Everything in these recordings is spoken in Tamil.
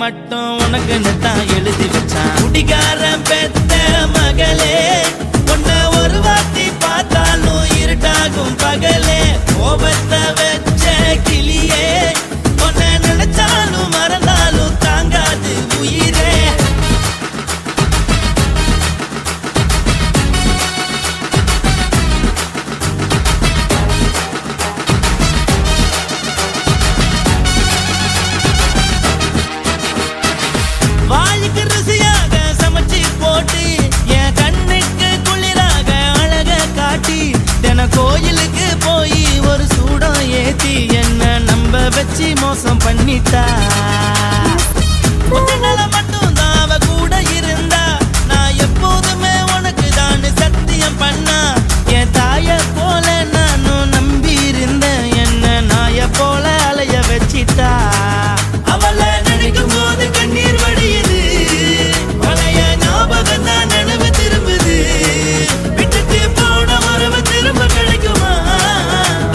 மட்டும் உனக்குன்னு தான் எழுதி வச்சான். குடிகாரன் பெத்த மகளே, உன்னை ஒரு வாட்டி பார்த்தாலும் இருட்டாகும் பகலே. கோபத்தை வச்ச கிளியே, உன்னை நினைச்சாலும் மறந்தாலும் தாங்காது உயிரே. வாய்க்கு ருசியாக சமைச்சு போட்டு என் கண்ணுக்கு குளிராக அழக காட்டி, தின கோயிலுக்கு போய் ஒரு சூடம் ஏத்தி என்ன நம்ப வச்சு மோசம் பண்ணிட்டா. உன்னால மட்டும் தான் அவ கூட இருந்தா, நான் எப்போதுமே உனக்கு தான் சத்தியம் பண்ணா. என் தாய போல நானும் நம்பி இருந்தேன், என்ன நாய போல அலைய வச்சிட்டா. அவளை நினைக்கும் போது கண்ணீர் வடியுது, பழைய ஞாபகம் தான் நினைவு திரும்புது. விட்டுட்டு போன உறவு திரும்ப கிடைக்குமா?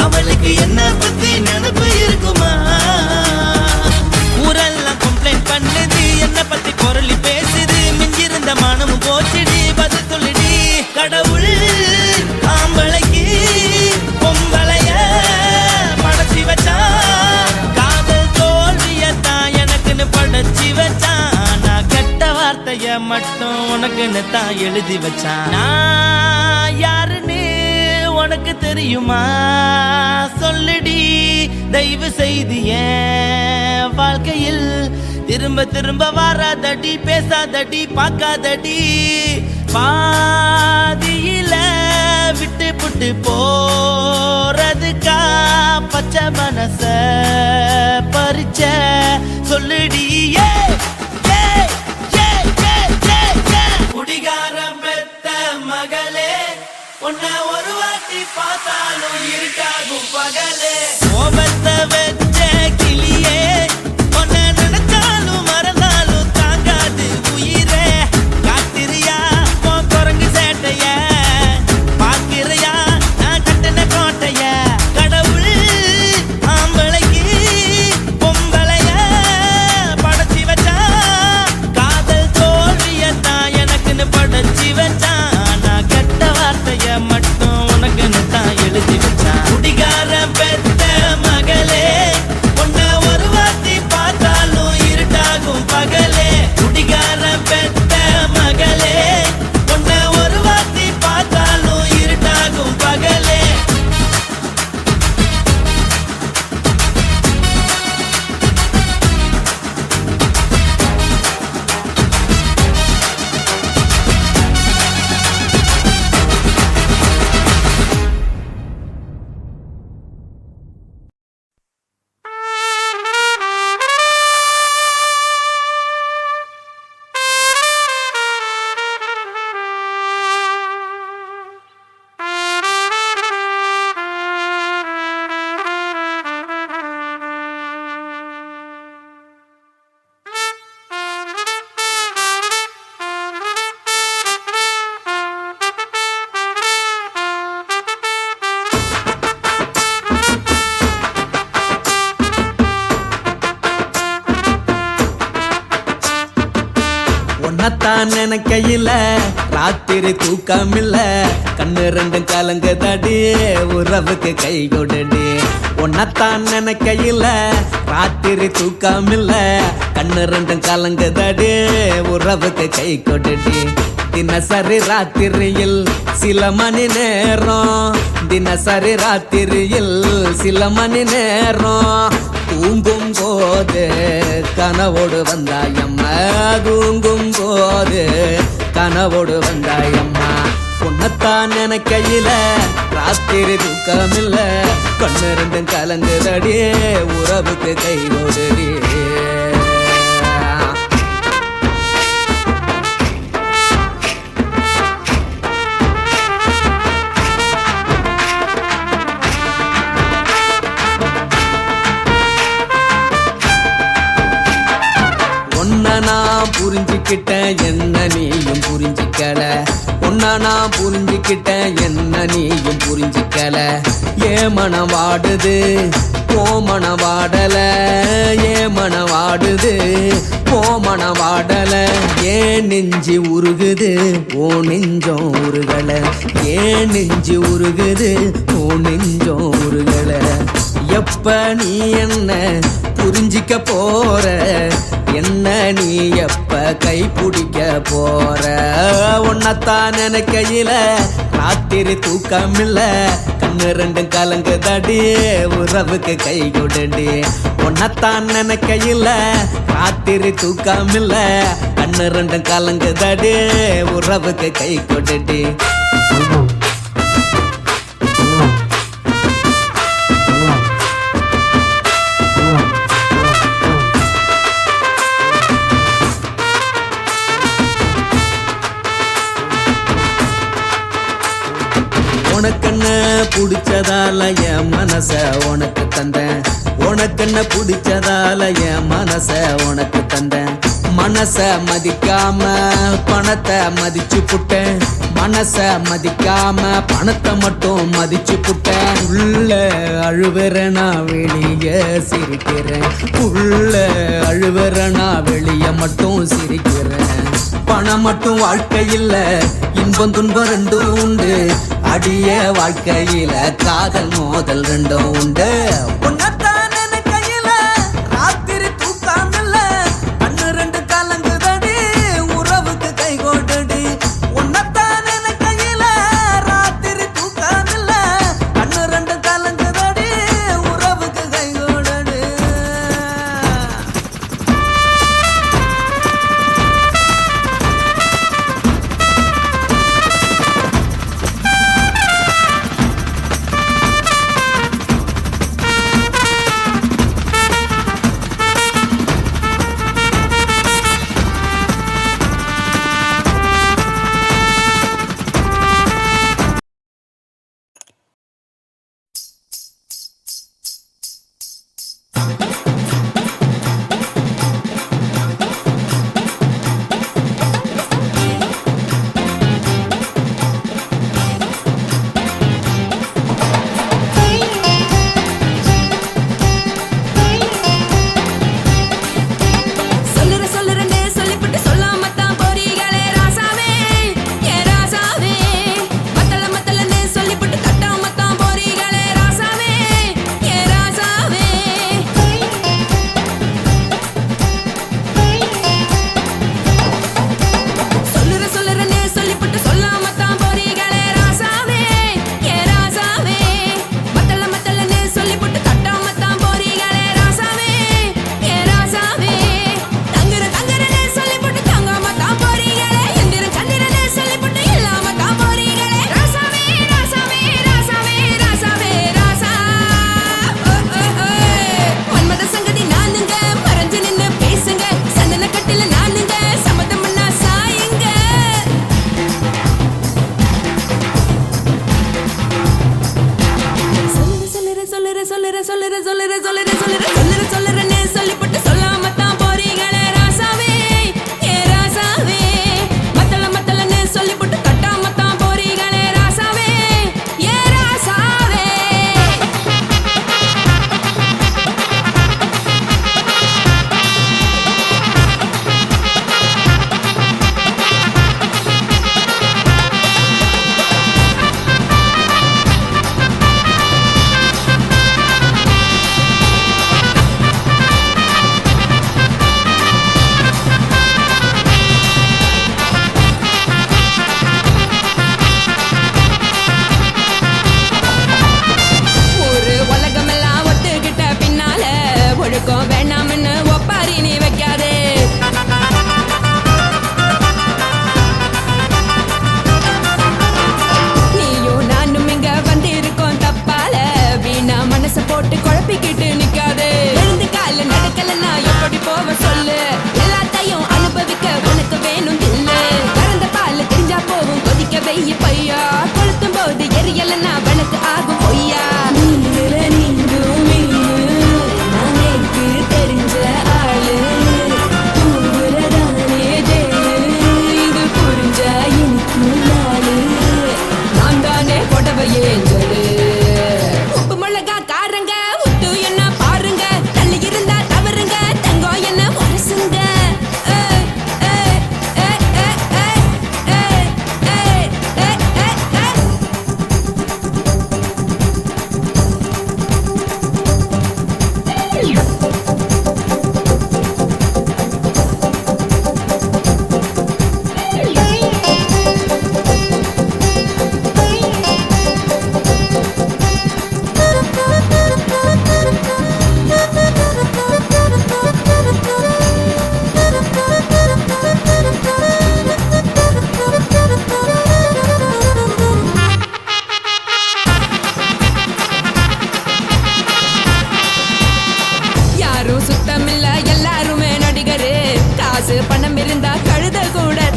அவளுக்கு என்ன பத்தி நினைப்பு இருக்குமா? ஊரெல்லாம் கம்ப்ளைண்ட் பண்ணுது, என்ன பத்தி குரலி பேசுது. மிஞ்சிருந்த மனமும் போச்சுடி, பதில் சொல்லுடி. கடவுள் ஆம்பளைக்கு பொம்பளைய படைச்சி வச்சா, காதல் தோல்வியத்தான் எனக்குன்னு படைச்சி வச்சான். நான் கெட்ட வார்த்தைய மட்டும் உனக்குன்னு தான் எழுதி வச்சான். நான் யாருன்னு உனக்கு தெரியுமா? சொல்லுடி தயவு செய்து என் வாழ்க்கையில் திரும்ப திரும்ப வராதடி, பேசாதடி, பார்க்காதடி. பாதியில விட்டு புட்டு போறதுக்கா பச்சை மனச பறிச்ச சொல்லுடி. குடிகாரம் பெத்த மகளே, உன்னை ஒரு வாட்டி பார்த்தாலும் இருட்டாகும் பகலே. கோபத்தை வச்ச கிளியே, உன்னை நினைச்சாலும் மறந்தாலும் தாங்காது உயிரே. காத்திரியா உன் குரங்கு சேட்டைய, பார்க்கிறியா நான் கட்டின கோட்டைய. கடவுள் ஆம்பளைக்கு பொம்பளைய படைச்சி வச்சா, காதல் தோல்வியத்தான் எனக்குன்னு படைச்சி வச்சான். நான் கெட்ட வார்த்தைய மட்டும் உனக்குன்னு தான் எழுதி வச்சான். குடிகாரன் பெத்த மகளே, உன்னை ஒரு வாட்டி பார்த்தாலும் இருட்டாகும் பகலே. குடிகாரன் பெத்த மகளே, உன்னை ஒரு வாட்டி பார்த்தாலும் இருட்டாகும் பகலே. உன்னத்தான் நினைக்கையில ராத்திரி தூக்கமில்ல, கண்ணு ரெண்டும் கலங்குதடி, உறவுக்கு கை கொடுடி. உன்னத்தான் நினைக்கையில ராத்திரி தூக்கமில்ல, கண்ணு ரெண்டும் கலங்குதடி, உறவுக்கு கை கொடுடி. தினசரி ராத்திரியில் சில மணி நேரம், தினசரி ராத்திரியில் சில மணி நேரம். தூங்கும் போது கனவோடு வந்தாயம்மா, தூங்கும் போது கனவோடு வந்தாயம்மா. உன்னத்தான் நினைக்கையில ராத்திரி தூக்கமில்ல, கண்ணு ரெண்டும் கலங்குதடி, உறவுக்கு கை கொடுடி. நான் புரிஞ்சுக்கிட்டேன், என்ன நீயும் புரிஞ்சுக்கல. உன்னை நான் புரிஞ்சுக்கிட்டேன் என்ன நீயும் புரிஞ்சுக்கல ஏன் மனம் வாடுது ஓ மனம் வாடல ஏன் மனம் வாடுது ஓ மனம் வாடல ஏன் நெஞ்சு உருகுது ஓ நெஞ்சம் உருகல ஏன் நெஞ்சு உருகுது ஓ நெஞ்சம் உருகல எப்ப நீ என்ன புரிஞ்சிக்க போற என்ன நீ எப்ப கை பிடிக்க போற உன்னத்தான் நினைக்கையில ராத்திரி தூக்கமில்ல கண்ணு ரெண்டும் கலங்குதடி உறவுக்கு கை கொடுடி உன்னத்தான் நினைக்கையில ராத்திரி தூக்கமில்ல கண்ணு ரெண்டும் கலங்குதடி உறவுக்கு கை கொடுடி உனக்கென்ன பிடிச்சதால என் மனச உனக்கு தந்தேன் உனக்கென்ன பிடிச்சதால என் மனச உனக்கு தந்தேன் மனச மதிக்காம பணத்தை மதிச்சு புட்டேன் மனச மதிக்காம பணத்தை மட்டும் மதிச்சு புட்டேன் உள்ள அழுவுற நான் வெளியே சிரிக்கிறேன் உள்ள அழுவுற நான் வெளியே மட்டும் சிரிக்கிறேன் பணம் மட்டும் வாழ்க்கையில் இன்பம் துன்பம் ரெண்டும் உண்டு அடிய வாழ்க்கையில காதல் மோதல் ரெண்டும் உண்டு உன்னத்தான் நினைக்கையில ராத்திரி தூக்காமல்ல கண்ணு ரெண்டு கலங்குதடி உறவுக்கு கை கோட்டடி உன்னத்தான் நினைக்கையில ராத்திரி தூக்காமல்ல கண்ணு ரெண்டு கலங்குதடி உறவுக்கு கை கோட்டடி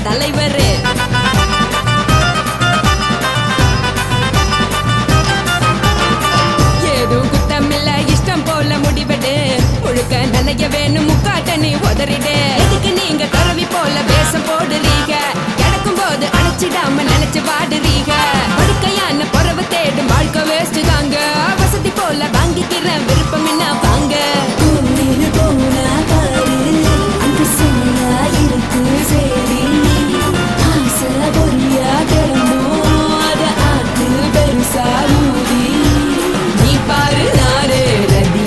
தலைவர். ஏதும் குத்தமில்ல இஷ்டம் போல முடிவெடு, முழுக்க நனைய வேணும் முக்காட்ட நீ உதறிடு. எதுக்கு நீங்க கருவி போல வேஷம் போடுறீங்க, கிடக்கும் போது அணைச்சிடாம நினைச்சு பாடுறீங்க. படுக்கையான பொறவை தேடும் வாழ்க்கை வேஸ்ட் தாங்க, வசதி போல வாங்கிக்கிற விருப்பம் என்ன வாங்க. நீ பாரு நாரு ரதி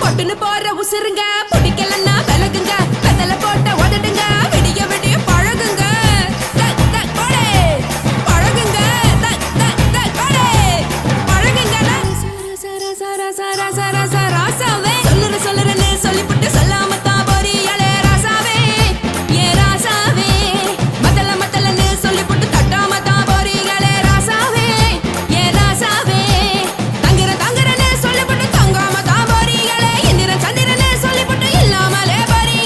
பொட்டுன்னு போற உசுருங்க, பிடிக்கலன்னா விலகுங்க, கதல போட்ட உதடுங்க, விடிய விடிய பழகுங்க. போடே பழகுங்க, போடே பழகுங்க. ராசாவே சொல்லுறேன்னு சொல்லிப்புட்டு சொல்லாம தான் போறியாளே ராசாவே, ஏ ராசாவே. மத்தலன்னு சொல்லிப்புட்டு தட்டாம தான் போறீங்களே ராசாவே, ஏ ராசாவே. தங்குறன்னு சொல்லிப்புட்டு தங்காம தான் போறீங்களே, இந்திரன் சந்திரன்னு சொல்லிப்புட்டு இல்லாமலே போறீங்களே.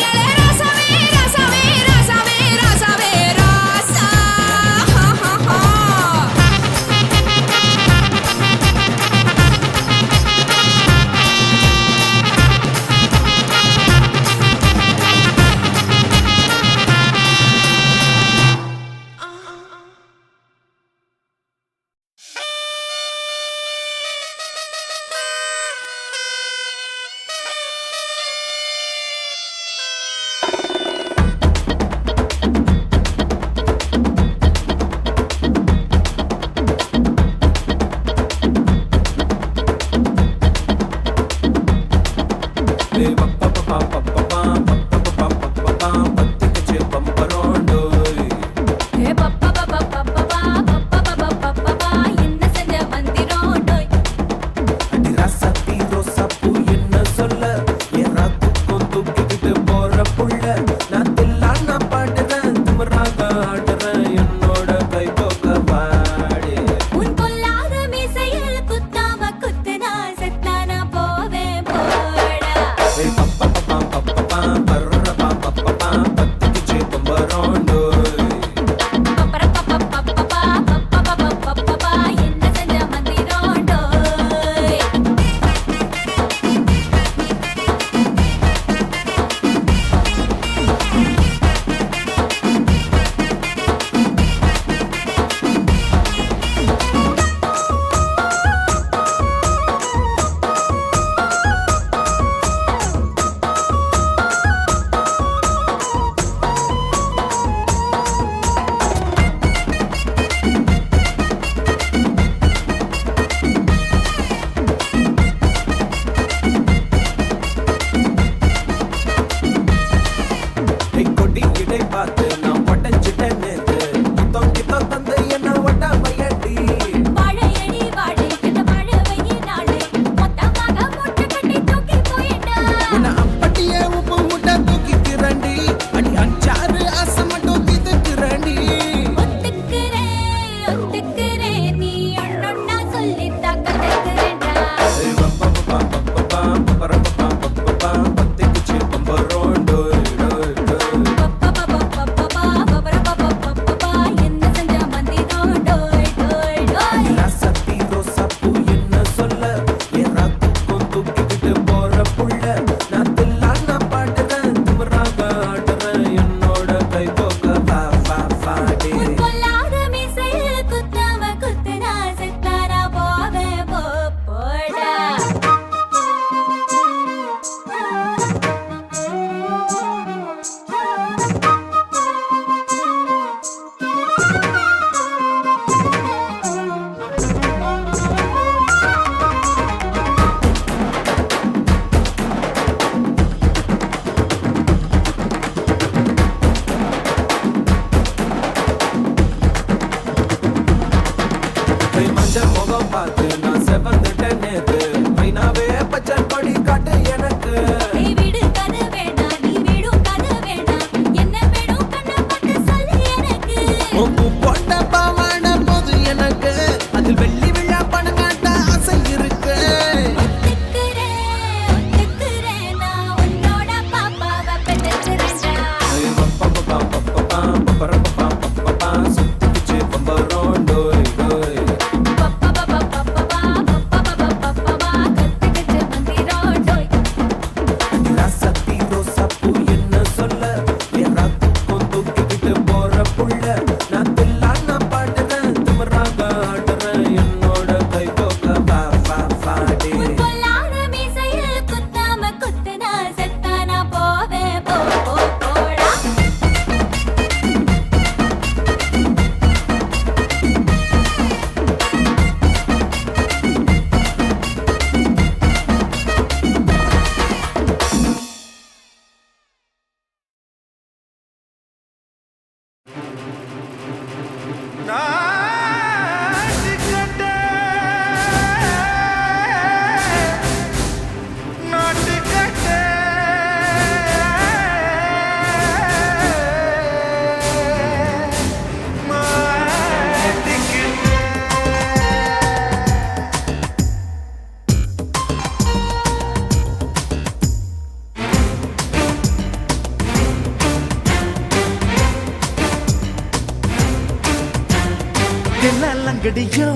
லங்கடியோ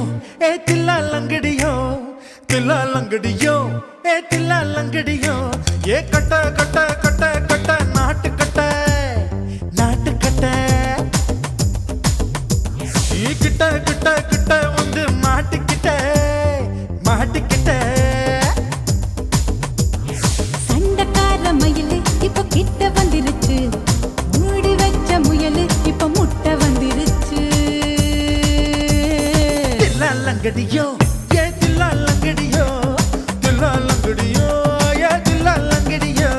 ஏ தில்லா லங்கடியோ தில்லா லங்கடியோ ஏ தில்லா லங்கடியோ ஏ கட்ட கட்ட கட்ட கட்ட நாட்டு கட்ட நாட்டு கட்ட நீ கிட்ட கிட்ட கிட்ட வந்து மாட்டிக்கிட்ட மாட்டிக்கிட்ட சண்டக்கார மயிலு இப்ப கிட்ட வந்துருச்சு மூடி வச்ச முயலு இப்ப முட்டை வந்துருச்சு தில்லா லங்கடியோ ஏ தில்லா லங்கடியோ தில்லா லங்கடியோ ஏ தில்லா லங்கடியோ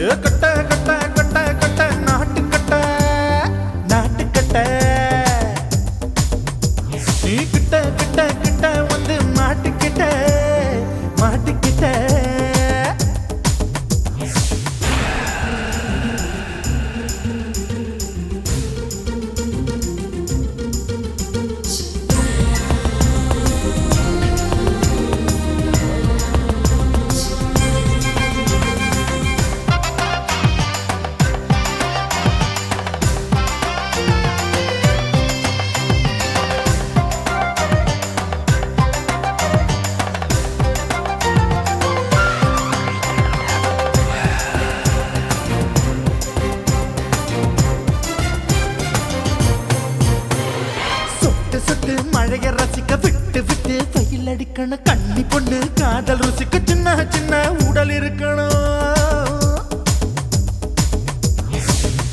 ஏ கட்ட கட்ட கட்ட கட்ட நாட்டு கட்ட நாட்டு கட்ட நீ கிட்ட கிட்ட கிட்ட வந்து மாட்டிக்கிட்ட மாட்டிக்கிட்ட சொட்டு சொட்டு மழைய ரசிக்க விட்டு விட்டு வெயில் அடிக்கணும் கண்ணி பொண்ணு காதல் ருசிக்க சின்ன சின்ன உடல் இருக்கணும்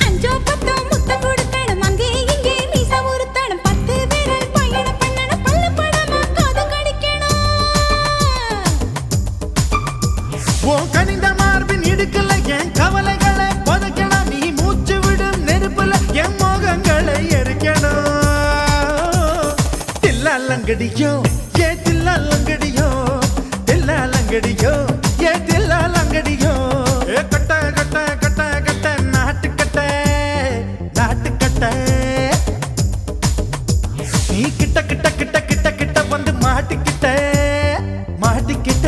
அஞ்சோ பத்தோ முத்தம் கொடுக்கணும் அங்கே இங்கே மீச உறுத்தணும் 10 விரல் பயணம் பண்ணணும் பல்ல படமா காது கடிக்கணும் உன் கனிந்த மார்பின் இடுக்கல என் கவலைகளை புதைக்கணும் நீ மூச்சு விடும் நெருப்புல என் மோகங்களை எரிக்கணும் தில்லா லங்கடியோ ஏ தில்லா லங்கடியோ தில்லா லங்கடியோ ஏ தில்லா லங்கடியோ ஏ கட்ட கட்ட கட்ட கட்ட நாட்டு கட்ட நாட்டு கட்ட நீ கிட்ட கிட்ட கிட்ட கிட்ட கிட்ட வந்து மாட்டிக்கிட்ட மாட்டிக்கிட்ட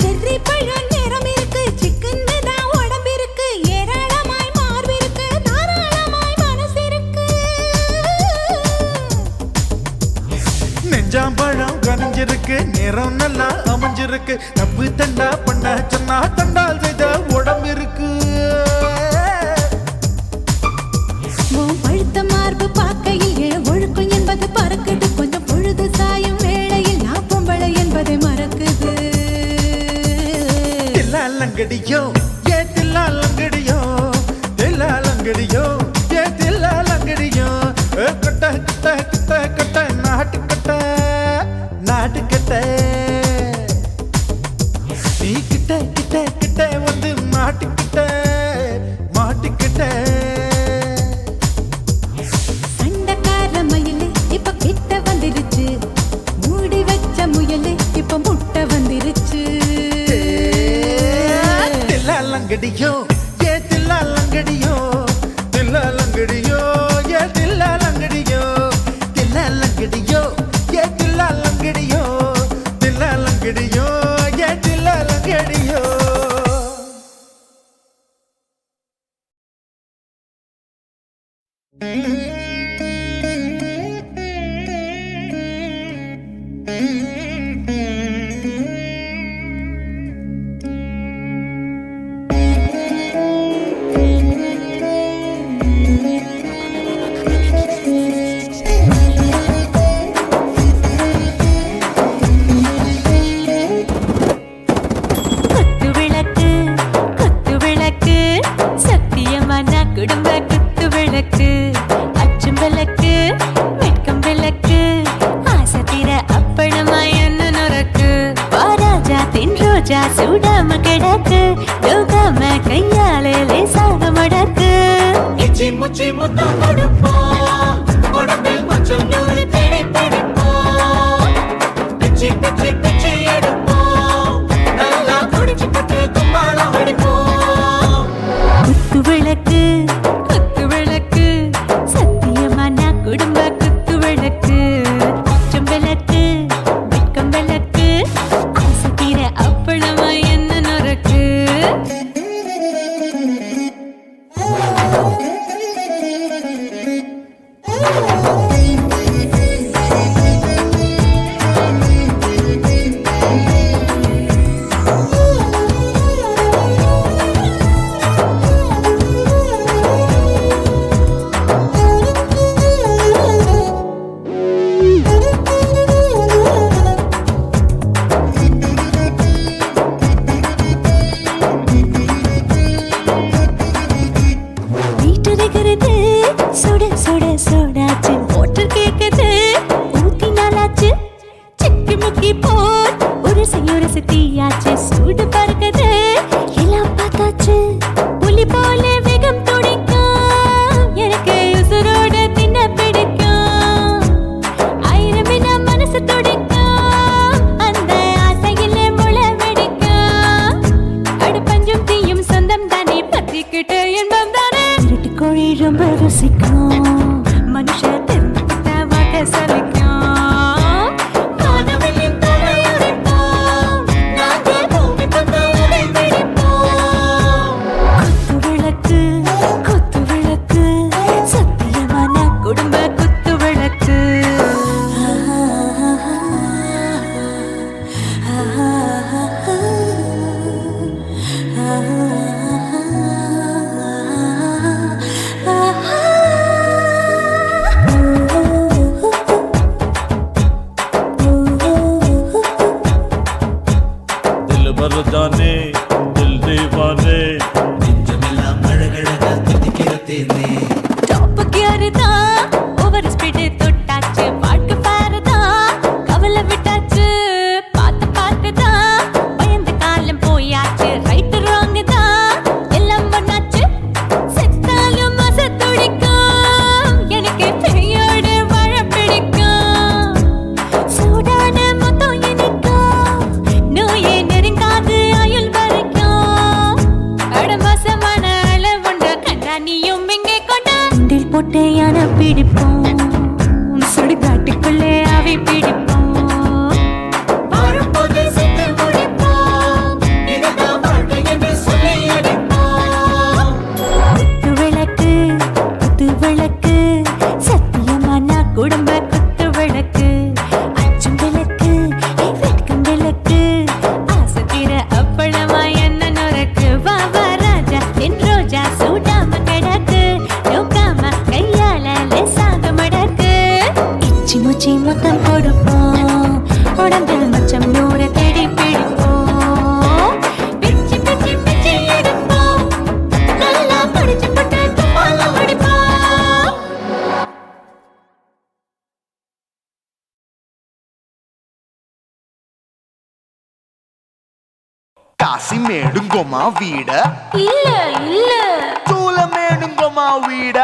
செர்ரி பழம் நேரம் இருக்கு சிக்கன்னு தான் உடம்பு இருக்கு ஏராளமாய் மார்பு இருக்கு தாராளமாய் மனசு இருக்கு நெஞ்சாம்பழம் கனிஞ்சிருக்கு நிறம் நல்லா அமைஞ்சிருக்கு தப்பு தண்டா பண்ண சொன்னா தண்டால் செய்த உடம்பு இருக்கு உன் பழுத்த மார்பு பார்க்கையில் ஒழுக்கம் என்பது பறக்குது கொஞ்சம் பொழுது சாயும் வேளையில் நான் பொம்பளை என்பதை மறக்குது தில்லா லங்கடியோ ஏ தில்லா லங்கடியோ தில்லா லங்கடியோ ஏ தில்லா லங்கடியோ ஏ கட்ட கட்ட கட்ட கட்ட நாட்டு கட்ட நாட்டு கட்ட நீ கிட்ட கிட்ட கிட்ட வந்து மாட்டிக்கிட்ட மாட்டிக்கிட்ட சண்டக்கார மயிலு இப்ப கிட்ட வந்துருச்சு மூடி வச்ச முயலு இப்ப முட்டை வந்துருச்சு தில்லா லங்கடியோ ஏ தில்லா லங்கடியோ தில்லா லங்கடியோ ஏ தில்லா லங்கடியோ தில்லா லங்கடியோ ஏ தில்லா லங்கடியோ தில்லா லங்கடியோ ஏ தில்லா லங்கடியோ ரோஜா சூடாம கிடக்கு யோகாம கையாலே லேசாக மடக்கு இச்சி முச்சி முத்தம் கொடுப்போம் உடம்பில் மச்சம் நூறு தேடி பிடிப்போம் பிச்சி பிச்சி பிச்சி எடுப்போம் நல்லா குடிச்சு பட்டு கும்பாளம் அடிப்போம் குத்து விளக்கு குத்து விளக்கு சத்தியமான குடும்ப குத்து விளக்கு குற்றம் விளக்கு வெட்கம் விளக்கு ஆசைக்கிற அப்பளமா என்ன நொறுக்கு வீட்டருகிறது சுட சுட சுடாச்சு மோட்டர் கேக்குது ஊத்தி நாளாச்சு சிக்கி முக்கி போர் ஒரு தீயாச்சு சூடு பறக்குது எல்லாம் பார்த்தாச்சு புலி போல வேகம் துடிக்கும் எனக்கு உசுரோட தின்ன பிடிக்கும் ஆயிரம் வினா மனசு துடிக்கும் அந்த ஆசையிலே முளை வெடிக்கும் அடு பஞ்சும் தீயும் சொந்தம் தானே பத்திக்கிட்டு என்பம் தானே இருட்டு கோழி ரொம்ப ருசிக்கும் மனுஷ தெரிஞ்சுக்கிட்ட வாக்க சலிக்கும் வானவெளியின் தலையுடைப்போம் நாங்கள் பூமி பந்த உடை வெடிப்போம் குத்து விளக்கு சத்தியமான குடும்ப குத்து விளக்கு दिल भर जाने दिल दीवाने நெஞ்சமெல்லாம் அழகழகா துடிக்கிறதேனே டாப் கியர் தான் ஓவர் ஸ்பீட் தொட்டாச்சு வாழ்க்கை பாரு தான் கவலை விட்டாச்சு பார்த்து தான் பயந்து காலம் போயாச்சு ரைட் ராங் தான் எல்லாம் பண்ணாச்சு செத்தாலும் மச துடிக்கும் எனக்கு பெரியோட வாழ பிடிக்கும் சூடான மொத்தம் இனிக்கும் நோயே நெருங்காது ஆயுள் வரைக்கும் அடமோசமான அளவுண்ட கண்டா நீயும் இங்கே கொண்ட உண்டில் போட்டு யானை பிடிப்போம் சுடுகாட்டுக்குள்ளே அவை பிடிப்போம் வாழும்போது செத்து முடிப்போம் இதுதான் வாழ்க்கை என்று சொல்லி அடிப்போம் குத்து விளக்கு சத்தியமான குடும்ப குத்து விளக்கு அச்சும் விளக்கு வெட்கம் விளக்கு ஆசைக்கிற அப்பளமா என்ன நொறுக்கு வா வா ராஜா என் ரோஜா சூடாம கிடக்கு யோகாம கையால லேசாக மடக்கு இச்சி முச்சி மொத்தம் கொடுப்போம் உடம்பில் மச்சம் நூறு தேடி பிடிப்போம் பிச்சி பிச்சி பிச்சி எடுப்போம் நல்லா படிச்சு போட்டு துப்பால அடிப்போம் కాశీమేడుంగోమా వీడ இல்ல చూలమేడుంగోమా వీడ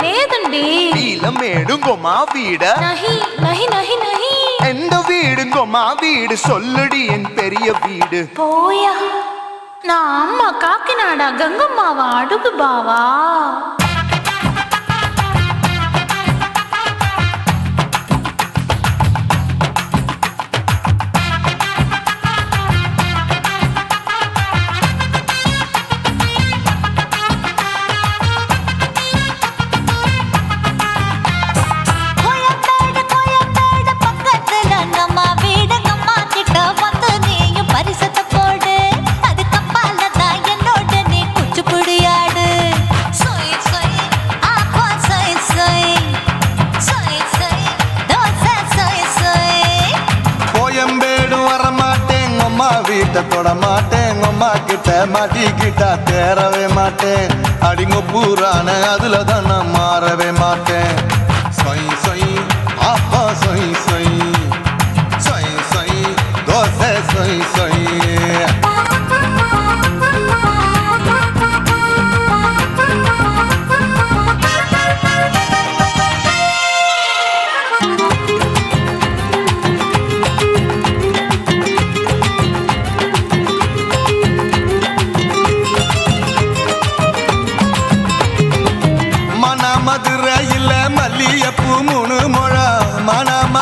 లేదండి నీలమేడుంగోమా వీడ నహి எந்த வீடுங்கோமா வீடு சொல்லுடி என் பெரிய வீடு போயா நான் அம்மா காக்கிநாடா கங்கம்மாவா அடுகு பாவா கோயம்பேடு பக்கத்துல நம்ம வீடு அம்மா கிட்ட வந்து நீயும் பரிசத்தை போடு அது கப்பால தான் என்னோட நீ குச்சிப்புடியாடு சொய் சொய் ஆப்பா சொய் சொய் சொய் சொய் தோசை சொய் சொய் கோயம்பேடு வரமாட்டேன் அம்மா வீட்டை தொட மாட்டேன் அம்மா கிட்ட மாட்டிக்கிட்டா தேரவே மாட்டேன் அடிங்க பூரான அதுல தான் நான் மாறவே மாட்டேன் சொய் சொய் ஆப்பா சொய் சொய் சொய் சொய் தோசை சொய் சொய்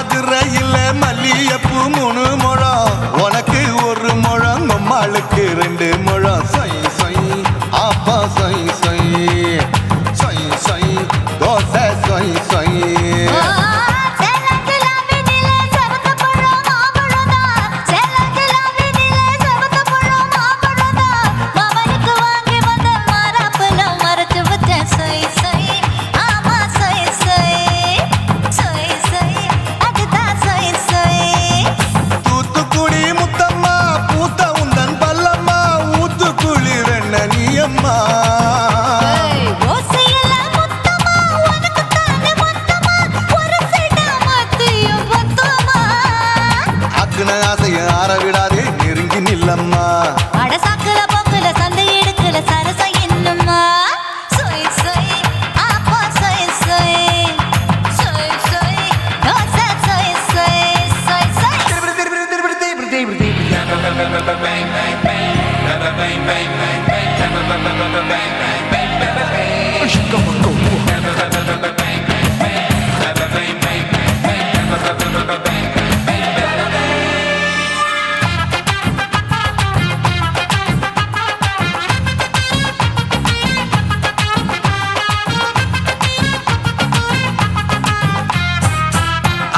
மதுரையில் மல்லியப்பூ 3 முழம் உனக்கு 1 முழம் நம்மளுக்கு 2 முழம் சொய் சொய் ஆப்பா சொய் சொய் சொய் சொய் தோசை சொய் சொய்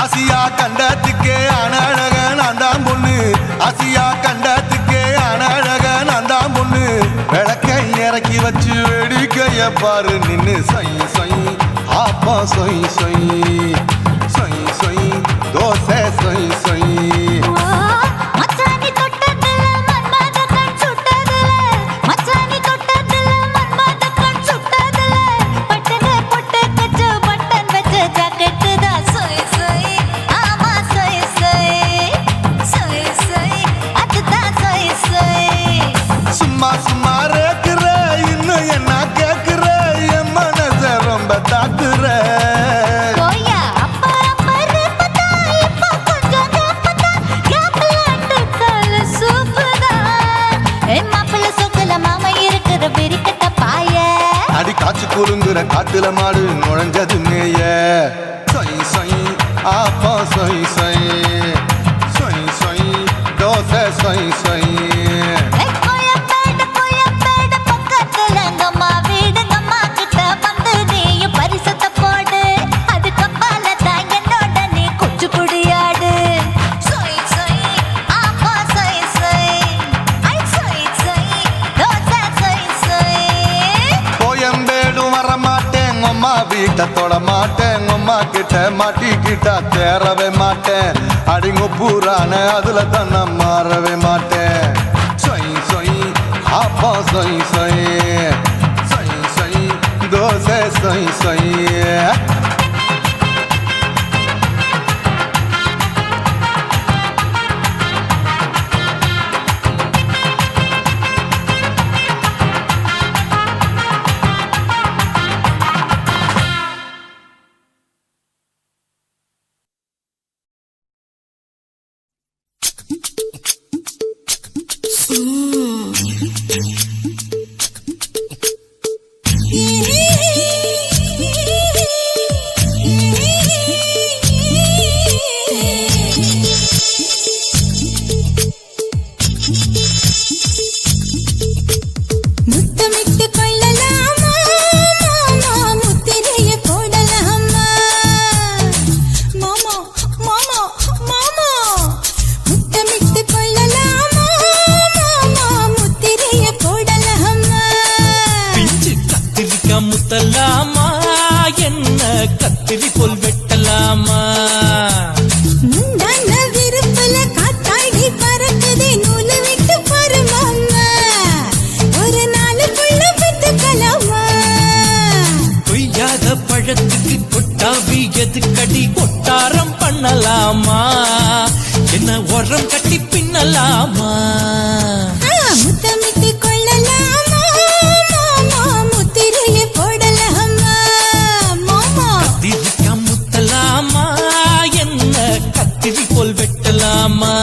ஆசியா கண்டத்துக்கே அனழக நான் தான் பொண்ணு ஆசியா கண்டத்துக்கே அனழக நான் தான் பொண்ணு விளக்கை இறக்கி வச்சு வேடிக்கைய பாரு நின்னு சொய் சொய் ஆப்பா சொய் சொய் சொய் சொய் தோசை சொய் சொய் சும்மா சும்மா ரேக்குற இன்னும் என்ன கேக்குற என் மனச ரொம்ப தாக்குற அடி காய்ச்சி குறுங்குற காட்டுல மாடு நுழைஞ்சது மேய சொய் சொய் ஆப்பா சொய் சொய் சொய் சொய் தோசை சொய் சொய் வீட்டை தொட மாட்டேன் அம்மா கிட்ட மாட்டிக்கிட்டா தேரவே மாட்டேன் அடிங்க பூரான அதுல தன்னை மாறவே மாட்டேன் சொய் சொய் ஆப்பா சொய் சொய் சொய் சொய் தோசை சொய் சொய் முத்தலாமா என்ன கத்திரி போல் வெட்டலாமா விருப்பல காத்தாடி பறக்குதே நூலை விட்டு பருமாமா ஒரு நாளுக்குள்ள விட்டுக்கலாமா கொய்யாத பழத்துக்கு கொட்டாவி எதுக்கடி கொட்டாரம் பண்ணலாமா என்ன உரம் கட்டி பின்னலாமா முத்தமிட்டு கொள்ளலாமா மாமா முத்திரையை போடலாமா மாமா கத்திரிக்கா முத்தலாமா என்ன கத்திரி போல் வெட்டலாமா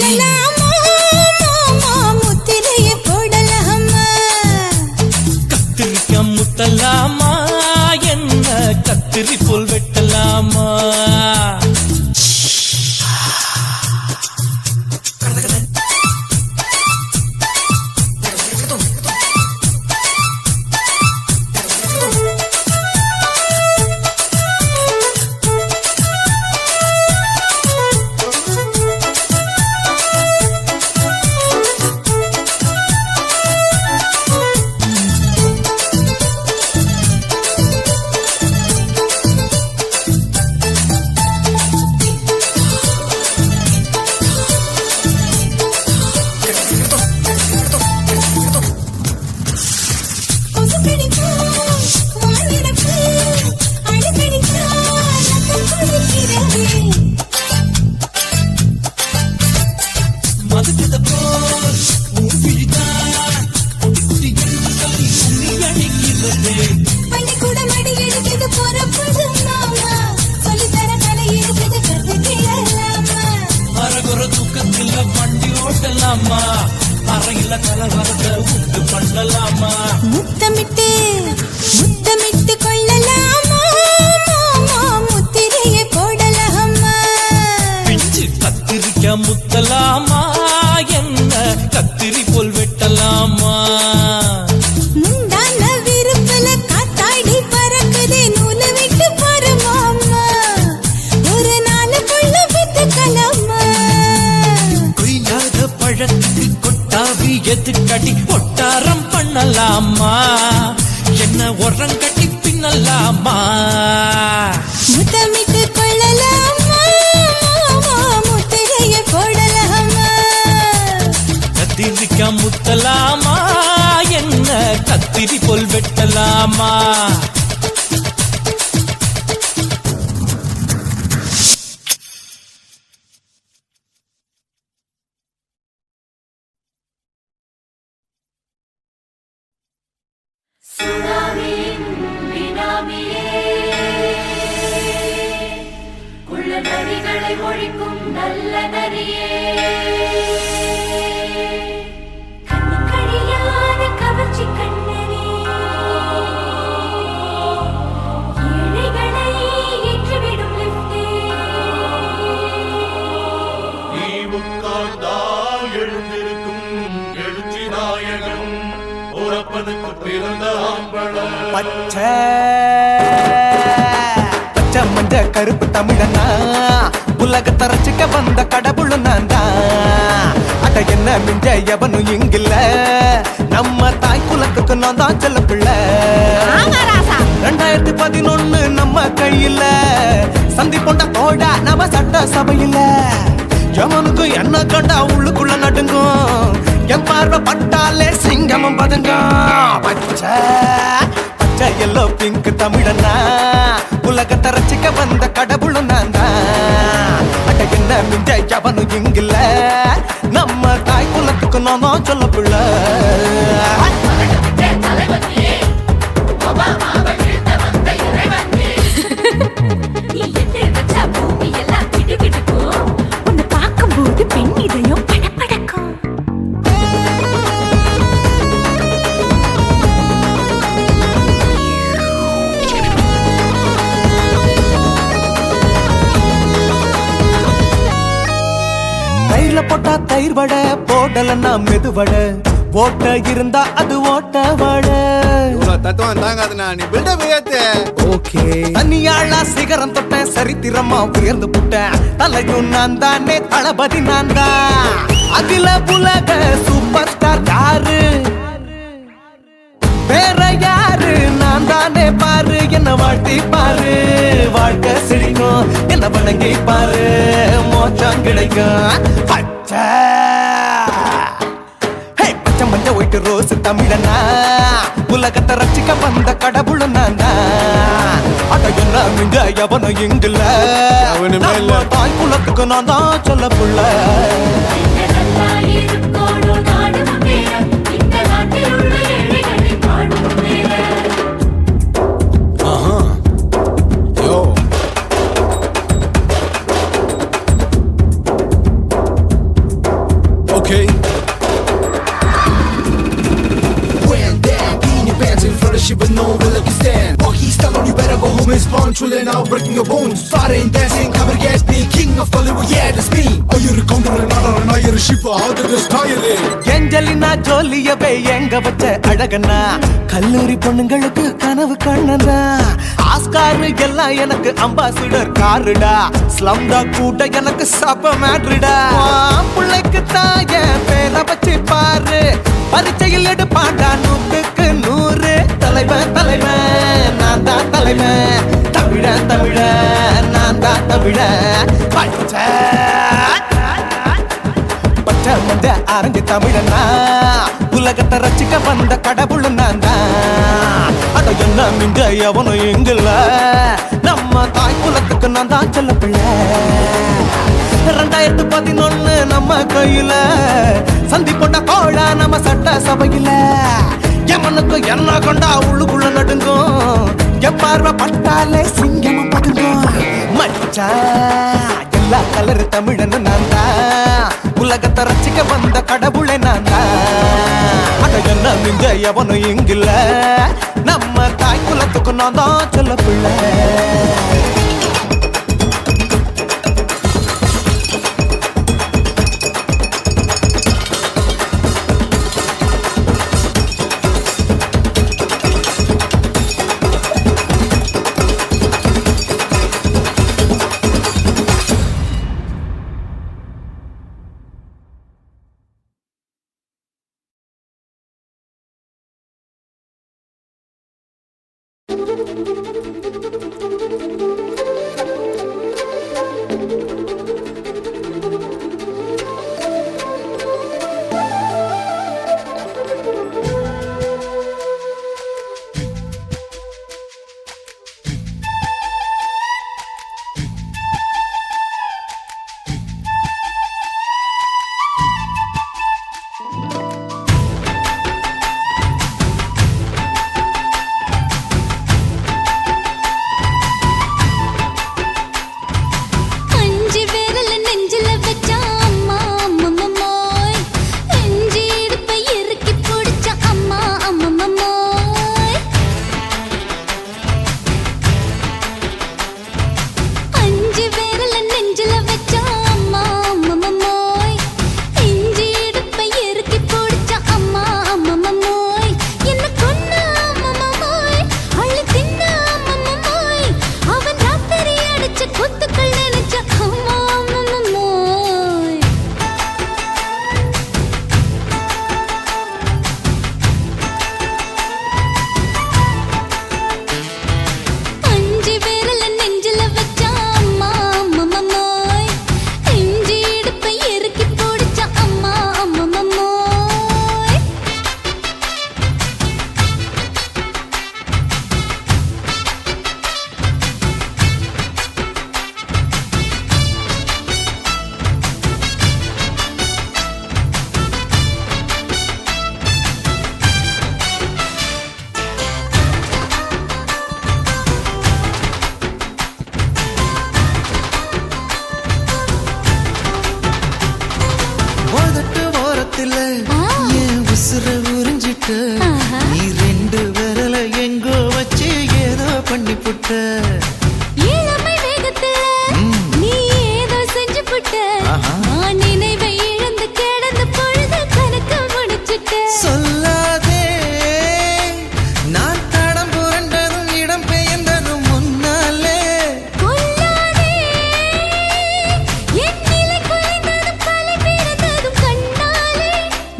கொள்ளலாமா மாமா முத்திரைய போடலாமா கத்திரிக்க முத்தலாமா என்ன கத்திரி போல் வெட்டலாமா அறையில கலவரத்தை உண்டு பண்ணலாமா முத்தமிட்டு முத்தமிட்டு கொள்ளலாமா மாமா முத்திரைய போடலாமா பிஞ்சு கத்திரிக்க முத்தலாமா என்ன கத்திரி போல் வெட்டலாமா முந்தான விருப்பல காத்தாடி பறக்குதே நூல விட்டு பாரு மாமா ஒரு நாளுக்குள்ள வித்துக்கலாமா கொய்யாத பழத்துக்கு கொட்டாவி எதுக்கடி ஒட்டாரம் பண்ணலாமா என்ன உரம் கட்டி பின்னலாமா முத்தமிட்டு கொள்ளலாமா மாமா முத்திரைய போடலாமா கத்திரிக்க முத்தலாமா என்ன கத்திரி போல் வெட்டலாமா நரிகளை ஒழிக்கும் நல்ல நரியே கண்ணுக்கழியாத கவர்ச்சி கண்ணனே ஏழைகளை ஏற்றிவிடும் லிப்டே நீ உட்கார்ந்தால் எழுந்திருக்கும் எழுச்சி நாயகன் உறப்பனுக்கு பிறந்த ஆம்பள பச்சை மஞ்ச கருப்பு தமிழனா உலகத்தை ரசிக்க வந்த கடவுள் நான் தான் அட என்ன மிஞ்ச எவனும் இங்கில்ல நம்ம தாய் குலத்துக்கு நான் தான் செல்ல பிள்ளை 2011 நம்ம கையில சந்தி போட்ட தோடா நம்ம சட்ட சபையில எவனுக்கு என்ன கண்டா உள்ளுக்குள்ள நடுங்கும் என் பார்வை பட்டாலே சிங்கமும் பதுங்கும் பச்சை எல்லோ பிங்க் தமிழனா உலகத்தை ரசிக்க வந்த கடவுளும் நான் தான் அட என்ன மிஞ்ச எவனும் இங்கில்ல நம்ம தாய் குலத்துக்கு நான் தான் சொல்ல பிள்ளை நீ எட்டு வச்சா பூமி எல்லாம் கிடுகிடுக்கும் உன்னை பார்க்கும்போது பெண் இதயம் படபடக்கும் தயிர்ல போட்டா தயிர் வடை போடலன்னா மெதுவடை ஓட்ட இருந்தா அது ஓட்ட வடை தத்துவம் தாங்காதுண்ணா நீ பில்டப் ஏத்து ஓகே தனியாளா சிகரம் தொட்ட சரித்திரமா உயர்ந்து புட்டேன் தலையும் நான் தானே தளபதி நான் தான் அகில உலக சூப்பர் ஸ்டார் யாரு வேற யாரு நான் தானே பாரு என்ன வாழ்த்தி பாரு வாழ்க்கை சிரிக்கும் என்ன வணங்கி பாரு மோச்சம் கிடைக்கும் பச்சை பச்சை மஞ்ச ஒயிட்டு ரோஸ் தமிழனா உலகத்தை ரசிக்க வந்த கடவுள் நான் தான் அட என்ன மிஞ்ச எவனும் இங்கில்ல அவனுமே இல்ல. நம்ம தாய் குலத்துக்கு நான் தான் சொல்ல புள்ள நல்லா இருக்கோடும் நாடும் பேர இந்த நாட்டில் உள்ள ஏழைகளை பாடும் பேர யோ chillin' now, breaking your bones. Foreign dancing, cover gas, me king of Bollywood, yeah, that's me. Oh, you're a counter, another, you're a ship, how did this tire it? Angelina ஜோலியவே எங்க வச்ச அழகனா கல்லூரி பொண்ணுங்களுக்கு கனவு கண்ணனா ஆஸ்கார் எல்லாம் எனக்கு அம்பாசிடர் காருடா ஸ்லம்டா கூட எனக்கு சப்ப மேட்ருடா பிள்ளைக்கு தாய பேரை வச்சு பாரு பரீட்சையில் எடுப்பாண்டா 100க்கு 100 தலைவன் தலைவன் நான் தான் தலைவன் தமிழன் தமிழன் நான் தான் தமிழன் பச்சை மஞ்ச அரஞ்சு தமிழனா உலகத்தை ரசிக்க வந்த கடவுள் நான் தான் அட என்ன மிஞ்ச எவனும் எங்கல்ல நம்ம தாய் குலத்துக்கு நான் தான் சொல்ல பிள்ளை 2011 நம்ம கையில சந்தி போட்ட கோழ நம்ம சட்ட சபையில எமனுக்கு என்ன கொண்டா உள்ளுக்குள்ள நடுங்கும் எப்பார்வ பட்டாலே சிங்கமும் பதுங்கும் மச்சா எல்லா கலர் தமிழன் நான் தான் உலகத்தை ரசிக்க வந்த கடவுளை நான் தான் அட என்ன மிஞ்ச எவனும் இங்கில்ல நம்ம தாய் குலத்துக்கு நான் தான் சொல்ல பிள்ளை நீ 2 விரல எங்கோ வச்சு ஏதோ பண்ணி புட்ட இளமை வேகத்துல நீ ஏதோ செஞ்சு புட்ட நான் நினைவை இழந்து கிடந்த பொழுது கணக்கு முடிச்சிட்ட சொல்லாதே நான் தடம் புரண்டதும் இடம் பெயர்ந்ததும் முன்னாலே கொல்லாதே என் நிலை குறைந்ததும் பல பிறந்ததும் கண்ணாலே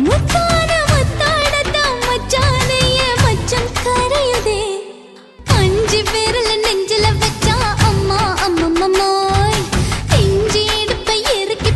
முத்தான முத்தாடத்தான் மச்சானைய மச்சம் கரையுதே 5 விரல நெஞ்சில வச்சா அம்மா அம்மம்மாய் இஞ்சி இடுப்பை இறுக்கி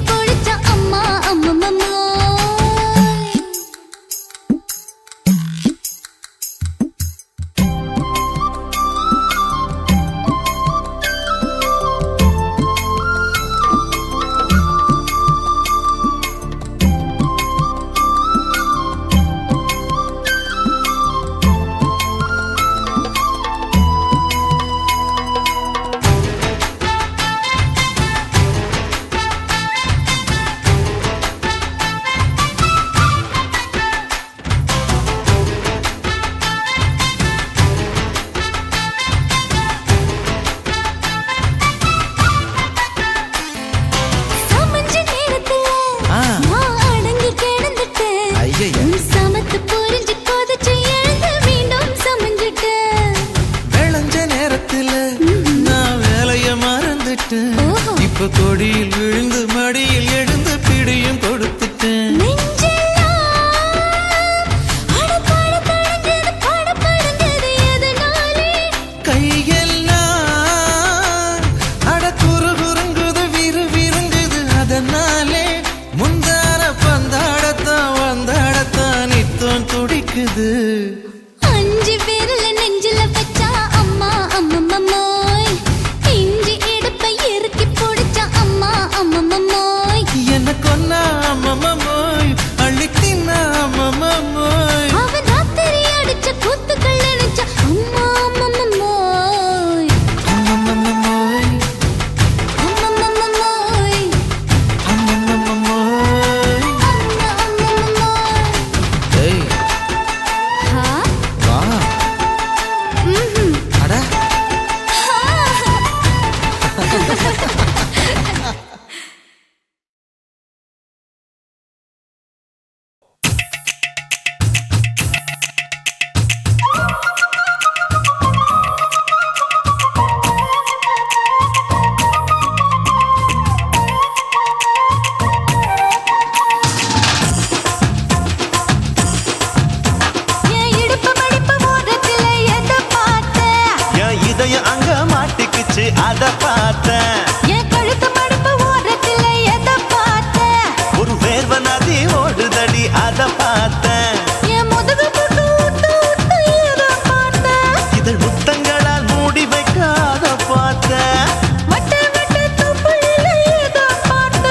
மடியில் விழுந்து மடியில் எழுந்து பிடியும் கொடுத்துட்டேன். கையெல்லாம் அட குறுகுறுங்குது விறுவிறுங்குது அதனாலே முந்தான பந்தாடத்தான் வந்தாடத்தான் நித்தம் துடிக்குது. அஞ்சு பேர்ல நெஞ்சில வச்சா அம்மா அம்மம்மோய், இஞ்சி இடுப்பை இறுக்கி பிடிச்சா அம்மா அம்மம்மோய், என்ன கொன்னா அம்மம்மோய் அள்ளி தின்னா அம்மம்மோய், அவன் ராத்திரி அடிச்ச கூத்துக்கள் நினைச்சா அம்மா அம்மம்மோய், அம்மம்மோய் அம்மம்மோய், அம்மம்மோய். அம்மம்மோய். ஏய் ஹா? வா ம்ஹும். அட என் இடுப்பு மடிப்பு ஓரத்துல எதை பார்த்த? என் இதயம் அங்க மாட்டிக்குச்சு அத பார்த்தேன். என் கழுத்து மடிப்பு ஓரத்துல எதை பார்த்த? ஒரு வேர்வ நதி ஓடுதடி அத பார்த்தேன். என் முதுகு புட்டு ஊத்து ஊத்து எதை பார்த்த? இதழ் முத்தங்களால் மூடி வைக்க அத பார்த்தேன். வட்ட வட்ட தொப்புளில எதை பார்த்த?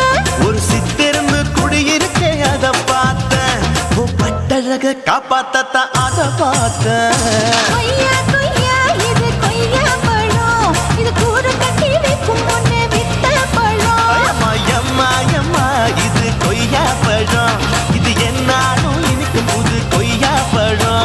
ஒரு சித்திருந்து குடியிருக்கே அத பார்த்தேன். உன் பட்டழக காப்பாத்தத்தான் அத பார்த்தேன். கொய்யா கொய்யா இது கொய்யா பழம், இது கூறு கட்டி வைக்கும் முன்னே வித்த பழம். அம்மா எம்மா எம்மா இது கொய்யா பழம், இது என்னாலும் இனிக்கும் புது கொய்யா பழம்.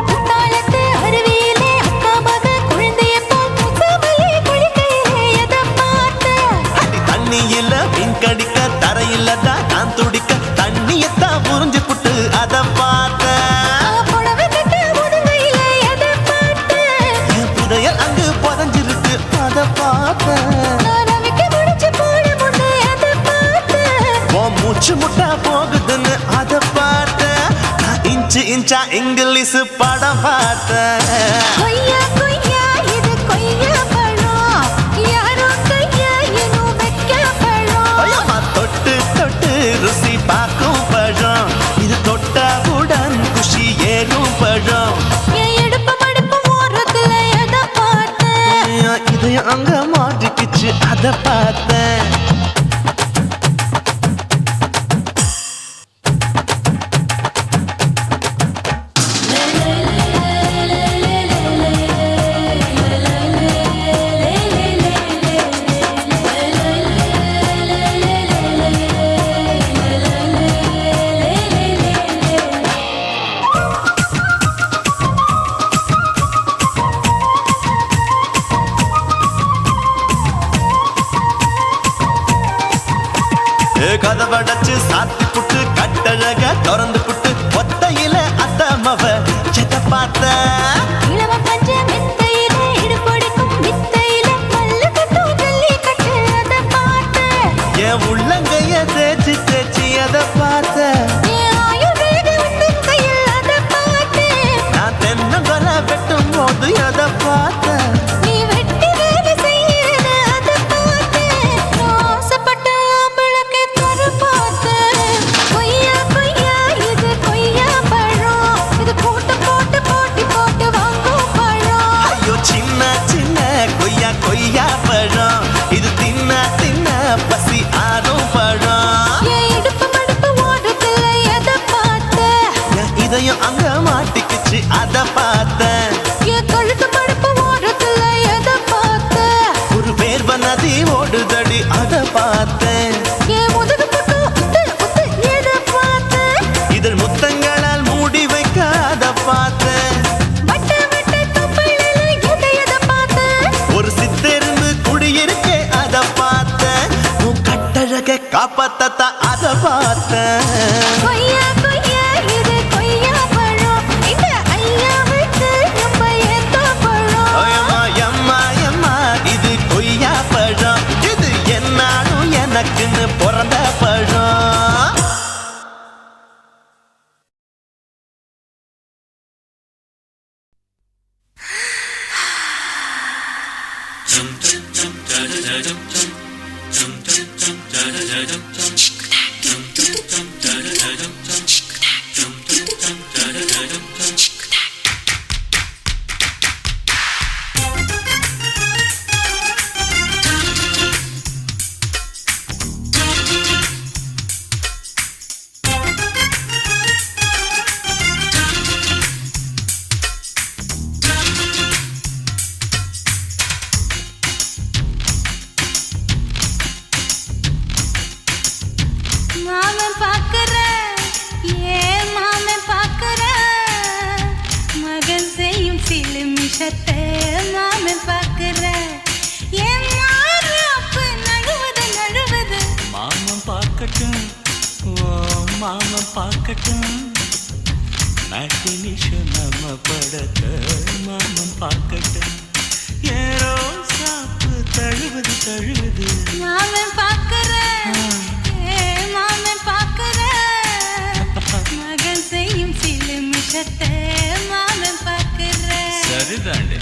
குத்தாலத்து அருவியிலே அக்கா மக குழந்தைய போல் முகமையே குளிக்கையிலே எதை பார்த்த? அடி தண்ணியில மீன் கடிக்க தரையில தான் நான் துடிக்க தண்ணியத்தான் புரிஞ்சு புட்டு அத பார்த்தேன். புடவை கட்ட முதுகையில எதை பார்த்த? என் புதையல் அங்கு புதஞ்சிருக்கு அத பார்த்தேன். நான் ரவிக்கு முடிச்சு போட முன்னே எதை பார்த்த? உன் மூச்சு முட்டா போகுதுன்னு அத பார்த்தேன். நான் இன்ச்சு இன்ச்சா இங்கிலீஷ் படம் பார்த்தேன். கொய்யா கொய்யா இது கொய்யா பழம், யாரோ கையா இன்னும் வைக்க பழம். ஐயம்மா தொட்டு தொட்டு ருசி பார்க்கும் பழம், இது தொட்டவுடன் குஷி ஏறும் பழம். என் இடுப்பு மடிப்பு ஓரத்துல எதை பார்த்த? என் இதயம் அங்க மாட்டிக்கிச்சு அத பார்த்தேன். கதவடைச்சு சாத்தி புட்டு கட்டழக திறந்து புட்டு ஒத்தையில அத்தமவ செத்த பார்த்த. இளவ பஞ்ச மெத்தையில இடுப்பொடிக்கும் வித்தையில மல்லு கட்டும் ஜல்லிக்கட்டு அதை பார்த்த. என் உள்ளங்கைய தேய்ச்சி தேய்ச்சி அத பார்த்த. என் ஆயுர்வேத உந்தன் கையில் அதை பார்த்த. நான் தென்னங்கொலை வெட்டும் போது அத பார்த்த. நீ வெட்டி வேலை செய்யறத அதை பார்த்த. நான் ஆசைப்பட்ட ஆம்பளுக்கு தர பார்த்த. கொய்யா கொய்யா இது அப்பத்தத்தா அத பார்த்தேன். கொய்யா கொய்யா இது கொய்யா பழம் இந்த ஐயாவுக்கு நம்ம ஏத்த பழம் எம்மா எம்மா எம்மா இது கொய்யா பழம் இது என்னாலும் எனக்குன்னு பிறந்த பழம். மாமன் பார்க்கறேன் ஏன் மாமன் பார்க்கறேன் மகன் செய்யும் சிலுமிஷத்தை மாமன் பார்க்கறேன் ஏன் மாறாப்பு நழுவது நழுவது மாமன் பார்க்கட்டும் ஓ மாமன் பார்க்கட்டும் நாட்டு நிஷம் நம்ம படத்தை மாமன் பார்க்கட்டும் ஏரோ சாப்பு தழுவது தழுவது மாமன் பார்க்கறேன் ஏன் மாமன் பார்க்கறேன் மகன் செய்யும் சிலுமிஷத்தை மாமன் பார்க்கறேன் சரிதாண்டி.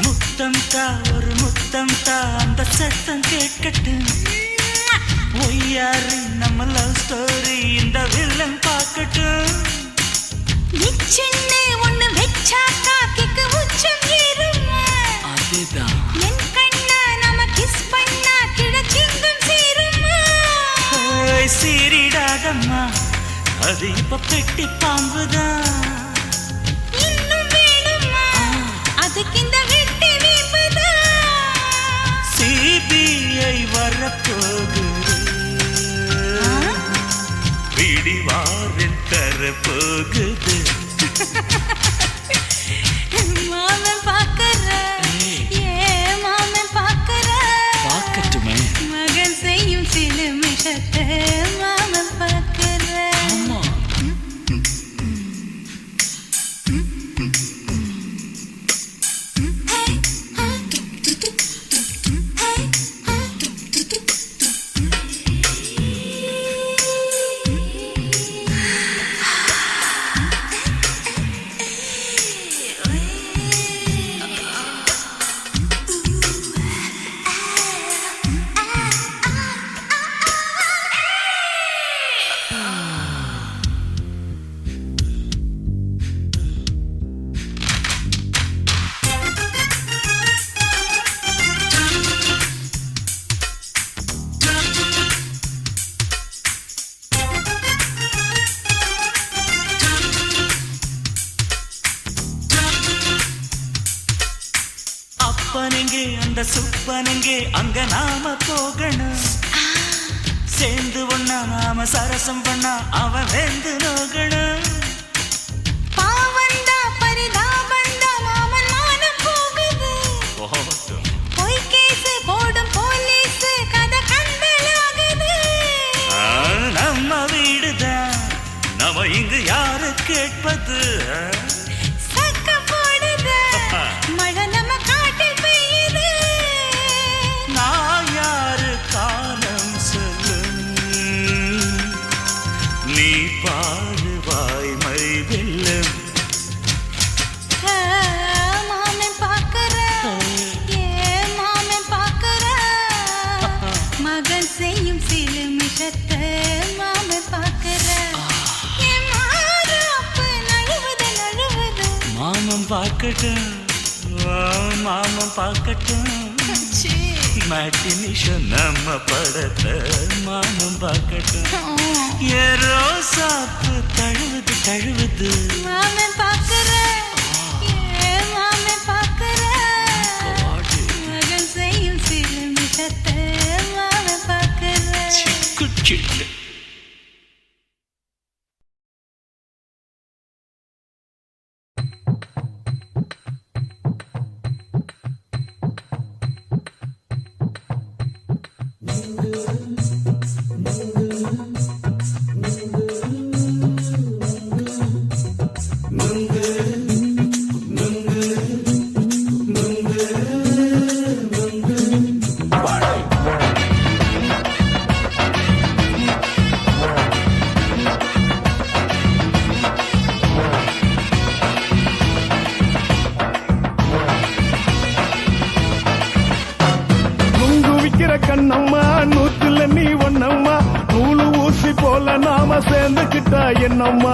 முத்தம் தா ஒரு முத்தம் தா அந்த சத்தம் கேட்கட்டும் ஒய்யாரி நம்ம லவ் ஸ்டோரி இந்த வில்லன் பார்க்கட்டும். நிச்சன்னு ஒண்ணு வெச்சாக்கா கிக்கு உச்சம் ஏறுமா அதுதான் என் கண்ணா நாம கிஸ் பண்ணா கிழச்சிங்கம் சேருமா சீரிடாதம்மா அது இப்ப பெட்டி பாம்புதான். இன்னும் வேணுமா அதுக்கு இந்த வெட்டி வீம்புதா சிபிஐ வரப்போகுது பிடிவாரில் தரப்போகுது. மாமன் பார்க்கற ஏன் மாமன் பார்க்கற பார்க்கட்டுமே மகன் செய்யும் சிலுமிஷத்தை மாமன் பார்க்கற ஆமா. அப்பனெங்கே அந்த சுப்பனெங்கே அங்க நாம போகணும் சேர்ந்து ஒண்ணா நாம சரசம் பண்ணா அவன் வெந்து நோகணும். பாவந்தா பரிதாபந்தா மாமன் மானம் போகுது பொய் கேஸ் போடும் போலீஸ் கதை கண்டலாகுது நம்ம வீடுதான் நம்ம இங்கு யாரு கேட்பது. சக்க போடுது மழை நம்ம காட்டில் பெய்யுது நான் யாரு காலம் சொல்லு நீ பாடுவாய் மாமன் பார்க்கட்டும் மாமன் பார்க்கட்டும் மேட்டினிஷோ நம்ம படத்தை மாமன் பார்க்கட்டும் ஏரோ சாப்பு தழுவுது தழுவுது மாமன் பார்க்கிறேன் மாமன் பார்க்கிறேன் மகன் செய்யும் சில மிகத்தை மாமன் பார்க்கிறேன் குச்சிட்டு கண்ணம்மா நூத்துல நீ ஒன்னம்மா நூலு ஊசி போல நாம சேர்ந்துக்கிட்டா என்னம்மா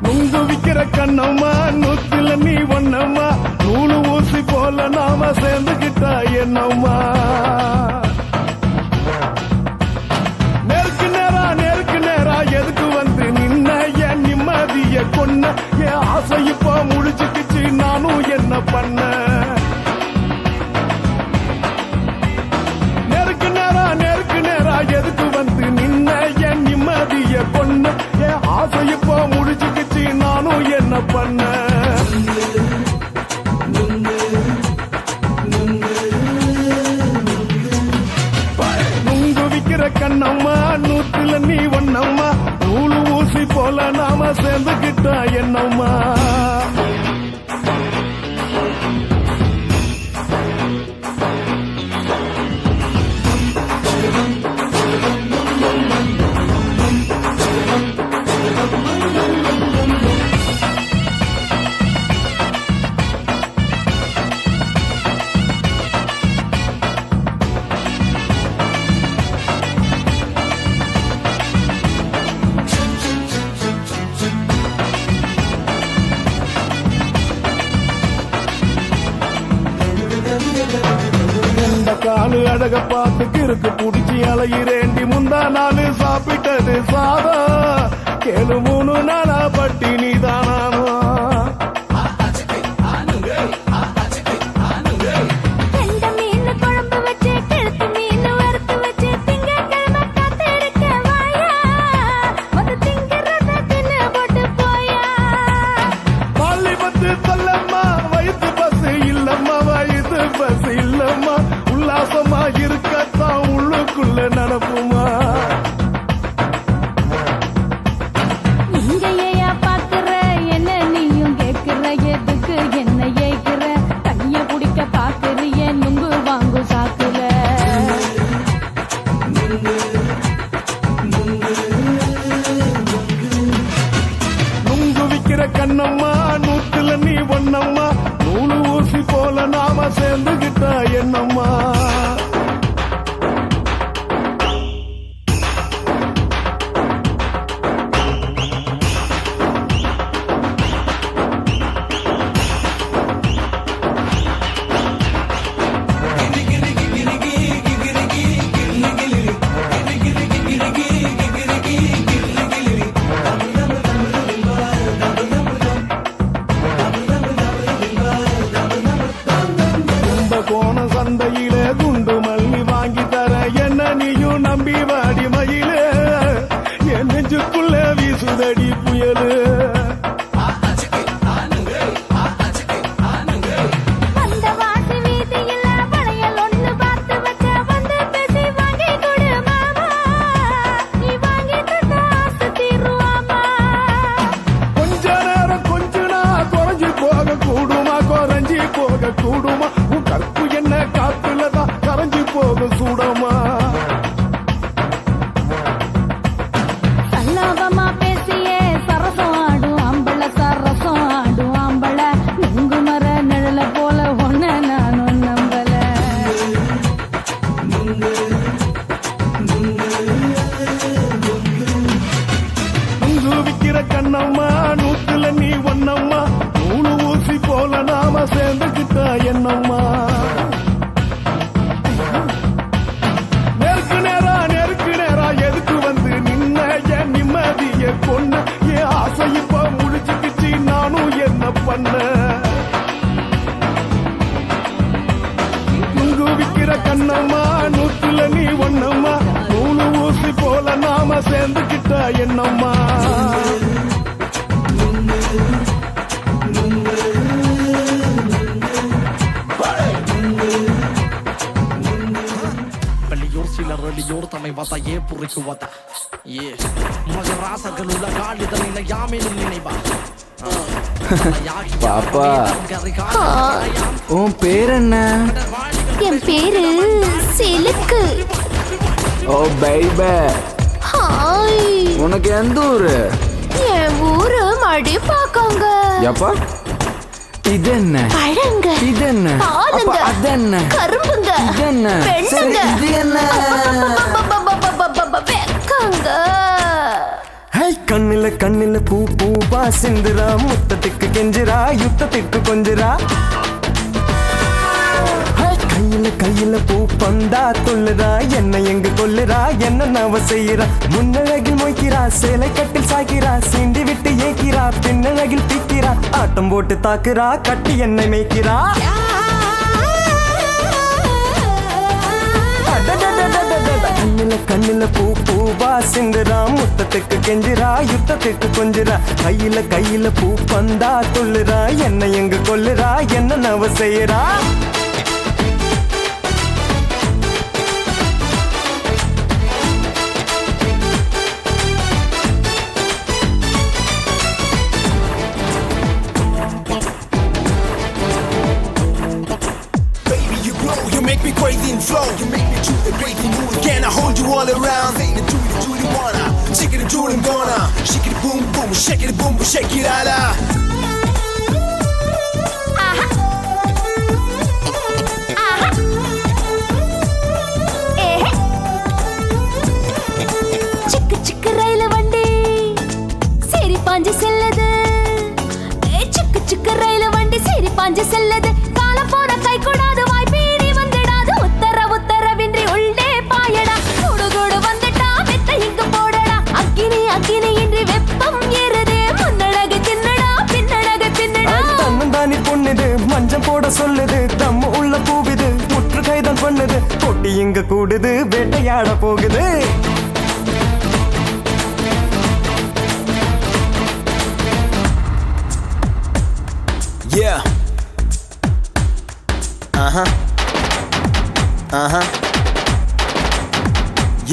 நுங்கு விக்கிற கண்ணம்மா நூத்துல நீ ஒன்னம்மா நூலு ஊசி போல நாம சேர்ந்துக்கிட்டா என்னம்மா நேருக்கு நேரா எதுக்கு வந்து நின்ன என் நிம்மதிய கொன்ன என் ஆசை இப்ப முடிச்சுக்கிச்சு நானும் என்ன பண்ண எதுக்கு வந்து நின்ன என் நிம்மதிய கொன்ன என் ஆசை இப்போ முடிச்சுக்கிச்சு நானும் என்ன பண்ண நுங்கு விக்கிற கண்ணம்மா நூத்துல நீ ஒன்னம்மா நூலு ஊசி போல நாம சேர்ந்துக்கிட்டா என்னம்மா காலு அழக பார்த்துக்கு இருக்கு புடிச்சி அலையிறேண்டி முந்தா நாலு சாப்பிட்டது சாதம் கேளு 3 நாளா பட்டினி தானாமா சொல்லம்மா வயிற்று பஸ் இல்லம்மா வயிற்று பஸ் இல்லம்மா உல்லாசமா இருக்கத்தான் உள்ளுக்குள்ள நடப்புமா நீங்க ஏயா பாக்குற என்ன நீயும் கேக்குற எதுக்கு என்ன ஏக்குற கைய பிடிக்க பாக்குறிய நுங்கு வாங்கு சாக்குற நுங்கு விக்கிற கண்ணம்மா நூத்துல நீ ஒன்னம்மா நூலு ஊசி போல நாம சேர்ந்துகிட்டா என்னம்மா கோண சந்தையிலே குண்டு தமை வத ஏ புரிக்கு வத ஏ மகராசர்கள் உள்ள காலிதனை யாமேனும் நினைவா பாப்பா உன் பேர் என்ன? என் பேரு சிலுக்கு. ஓ பைபே, ஹாய். உனக்கு எந்த ஊரு? என் ஊரு மடிப்பாக்கங்க. எப்பா இது என்ன? பழங்க. இது என்ன? பாலுங்க. அது என்ன? கரும்புங்க. இது என்ன? பெண்ணுங்க. இது என்ன? வெக்கங்க. கண்ணில கண்ணில பூ பூவா சிந்துரா, முத்தத்துக்கு கெஞ்சிரா, யுத்தத்துக்கு கொஞ்சிரா. கையில கையில பூ பந்தா தொல்லுறா, என்ன எங்க கொல்லுறா, என்ன நவ செய்யறா. முன்னழகில் மொய்க்கிறா, சேலை கட்டில் சாய்க்கிறா, சீண்டி விட்டு ஏக்கிறா, பின்னழகில் பிக்கிறா, ஆட்டம் போட்டு தாக்குறா, கட்டி என்னை மேய்க்கிறா. கண்ணில கண்ணில பூ பூவா சிந்துரா, முத்தத்துக்கு கெஞ்சிரா, யுத்தத்துக்கு கொஞ்சிரா. கையில கையில பூ பந்தா தொல்லுறா, என்ன எங்க கொல்லுறா, என்ன நவ செய்யறா. You make me crazy and flow. You make me do the crazy moves. Can I hold you all around? Say the do you wanna? Shake it, do it, gonna. Shake it, boom, boom, shake it, boom, boom, shake it, ala. சிக்கு சிக்கு ரயில வண்டி சரி பாஞ்சு செல்லது. சிக்கு சிக்கு ரயில வண்டி சரி பாஞ்சு செல்லது. கால போன கை கூடாது, வாய்ப்பீடி வந்துடாது. உத்தரவின்றி உள்ளே பாயடா. குடுகுடு வந்துட்டா மெத்த இங்கு போடடா. அக்கினி அக்கினி இன்றி வெப்பம் ஏறுது. முன்னழகு தின்னடா, பின்னழகு தின்னடா. தன்னந்தானி பொண்ணுது, மஞ்சம் போட சொல்லுது, தம்மு உள்ள பூவிது, முற்று கைதான் பண்ணுது, பொட்டி இங்க கூடுது, வேட்டையாட போகுது. Yeah.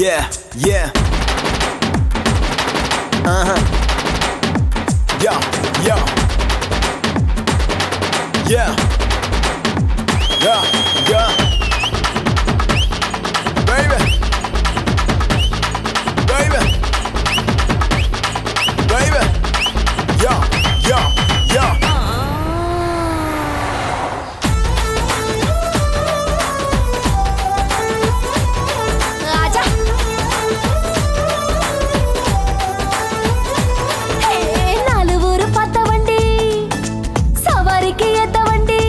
Yeah, yeah. Yo, yo. Yeah. Yeah, yeah. Baby. Baby. Baby. Yo, yo, yo. ராஜா. நாலு ஊரு பார்த்த வண்டி, சவாரிக்கு ஏத்த வண்டி.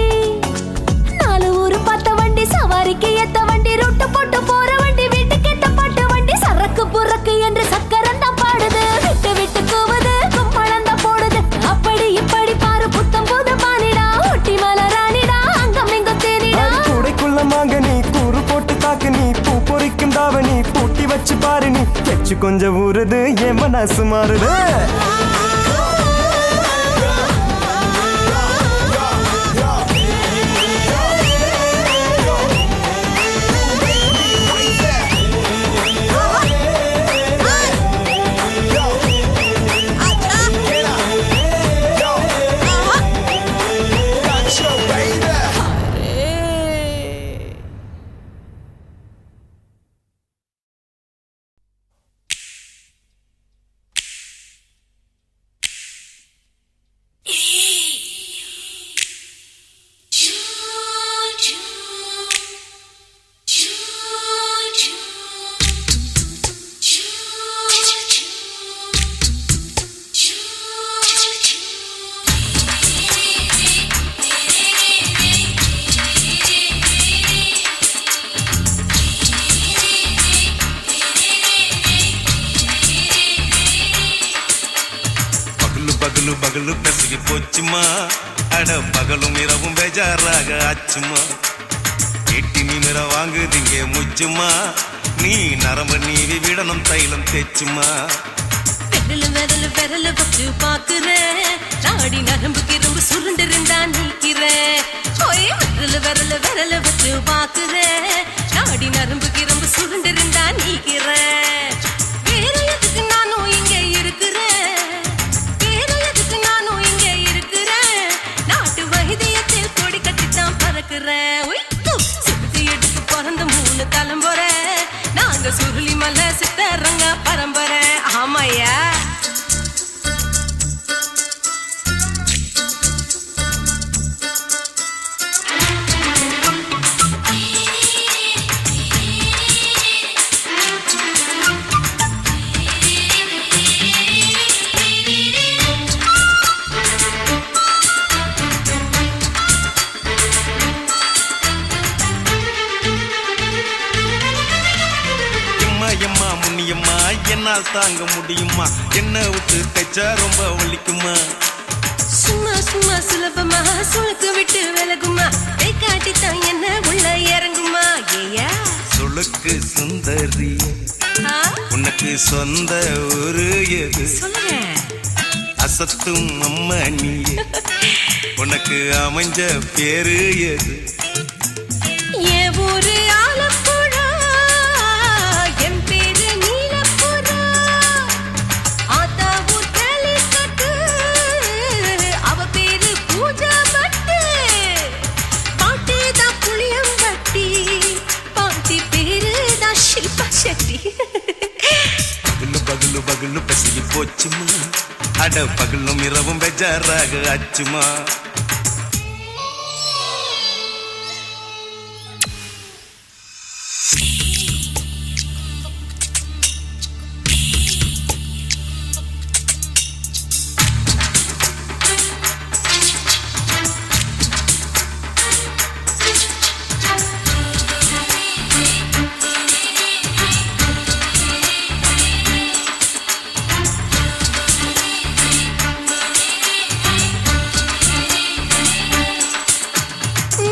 நாலு ஊரு பார்த்த வண்டி, சவாரிக்கு ஏத்த வண்டி. ரொட்டு போட்டு போற வண்டி, வீட்டுக்கு ஏத்த பாட்டு வண்டி. சரக்கு புறக்கு என்று சக்கரம் தான் பாடுது. விட்டு விட்டு கூவுது, கும்பளம் தான் போடுது. அப்படி இப்படி பாரு புத்தம் புது பானிடா. ஒட்டி மலராணிடா, அங்கம் இங்கும் தேனிடா. கூடைக்குள்ள மாங்க நீ, கூறு போட்டு தாக்கு நீ, பூ பொறிக்கும் தாவணி, பூட்டி வச்சு பாரு நீ. வச்சு கொஞ்சம் ஊறுது, என் மனசு மாறுது. பகலு பகலு பெசகி போச்சுமா, அட பகலும் இரவும் பேஜாராக ஆச்சுமா. எட்டி நிமிர வாங்குதிங்க முச்சுமா, நீ நரம்பு நீவி விடணும் தைலம் தேச்சுமா. விரல விரல வச்சு பாக்குறேன், நாடி நரம்பு கிரும்பு சுருண்டு இருந்தா நீக்கிறேன். விரல விரல வச்சு பாக்குறேன், நாடி நரம்பு கிரும்பு சுருண்டு இருந்தா நீக்கிறேன். என்னால் தாங்க முடியுமா? என்ன விட்டு தைச்சா ரொம்ப வலிக்குமா? சும்மா சும்மா சுலபமா சுளுக்கு விட்டு விலகுமா? கை காட்டித்தான் என்ன உள்ள இறங்குமா? ஏயா சுளுக்கு சுந்தரி உனக்கு சொந்த ஊரு எது? சொல்றேன் அசத்தும் அம்மா நீ உனக்கு அமைஞ்ச பேரு எது? என் ஊரு ஆலப்புழா, என் பேரு நீலப்புறா. ஆத்தா ஊர் கேலிக்கட்டு, அவ பேரு பூஜா பட்டு. பாட்டி தான் புளியம்பட்டி, பாட்டி பேரு தான் ஷில்பா செட்டி. பகலு பகலு பகலு பசிக்கு போச்சுமா, அட பகலும் இரவும் பெஜாராக ஆச்சுமா.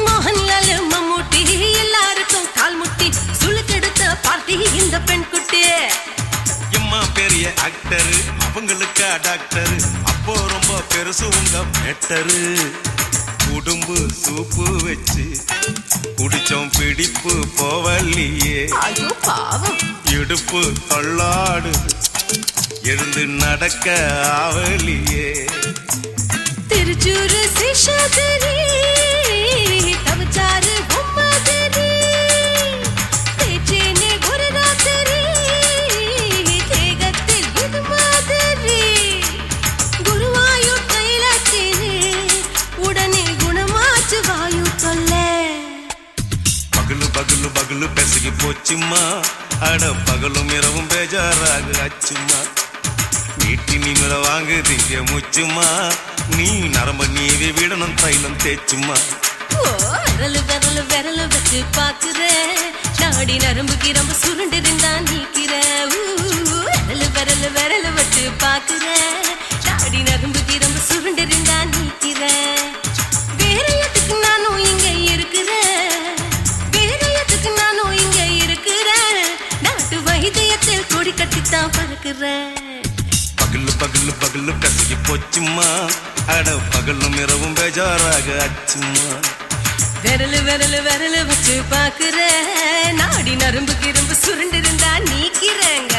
மோகன்லால் மம்மூட்டி எல்லாருக்கும் கால் முட்டி சுளுக்கெடுத்த பார்ட்டி இந்த பெண் குட்டி. எம்மா பெரிய ஆக்டர், அவங்களுக்கா டாக்டர், அப்போ ரொம்ப பெருசு உங்க மேட்டரு. உடும்பு சூப்பு வச்சு குடிச்சோம் பிடிப்பு போவல்லையே. ஐயோ பாவம், இடுப்பு தள்ளாடு எழுந்து நடக்க ஆவலியே. திருச்சூரு சிஷாதிரி தவச்சாரு பொம்மாதிரி. தேச்சேனே ஒரு ராத்திரி தேகத்தில் இது மாதிரி. குருவாயூர் கைலாச்சேனே உடனே குணமாச்சு வாயு தொல்லை. பகலு பகலு பகலு பெசகி போச்சுமா, அட பகலும் இரவும் பேஜாராக ஆச்சுமா. நீட்டி நீங்கள வாங்குதீங்க முச்சுமா, நீ நரம்ப நீவி விடணும் தைலம் தேச்சுமா. ஓ விரலு விரலு விரலு வச்சு பாக்குறேன், நாடி நரம்பு கிரம்பு சுருண்டிருந்தா நீக்கிறேன். விரலு விரலு விரலு வச்சு பாக்குறேன், நாடி நரம்பு கிரம்பு சுருண்டிருந்தா நீக்கிறேன். வேற எதுக்கு நானும் இங்க இருக்கிறேன், வேற எதுக்கு நானும் இங்க இருக்கிறேன். நாட்டு வைத்தியத்தில் கொடி கட்டித்தான் பறக்கிறேன். பகலு பகலு பகலு பெசகி போச்சுமா, அட பகலும் இரவும் பேஜாராக ஆச்சுமா. விரலு விரலு விரலு வச்சு பாக்குறேன், நாடி நரம்பு கிரம்பு சுருண்டிருந்தா நீக்கிறேங்க.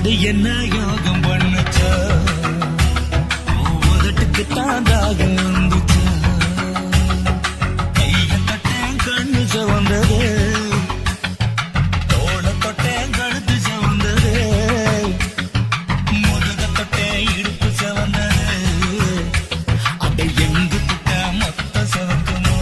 உதடு என்ன யோகம் பண்ணுச்சா உதட்டுக்கு தாண்டாக வந்துச்சா கைய தொட்டேன் கண்ணு சவந்தது தோள தொட்டேன் கழுத்து சவந்தது முதுக தொட்டேன் இடுப்பு சவந்தது அதை எங்கு தொட்ட மொத்த சவக்குமோ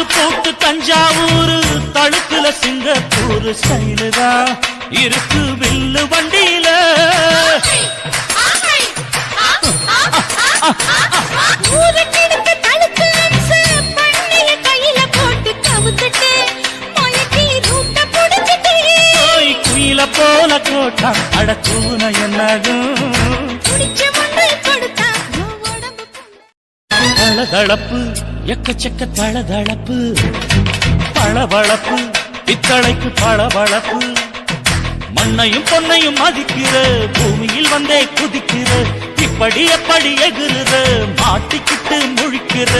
போட்டு தஞ்சாவூர் தழுக்குல சிங்கப்பூர் ஸ்டைலுதா இருக்கு வில்லு வண்டியில குயில போல கோட்டா அடக்கூன என்னதும் தளதளப்பு எக்கச்சக்க தளதளப்பு பளபளப்பு பித்தளைக்கு பளபளப்பு மண்ணையும் பொன்னையும் மதிக்கிற பூமியில் வந்தே குதிக்கிற இப்படி எப்படி எகுறுற மாட்டிக்கிட்டு முழிக்கிற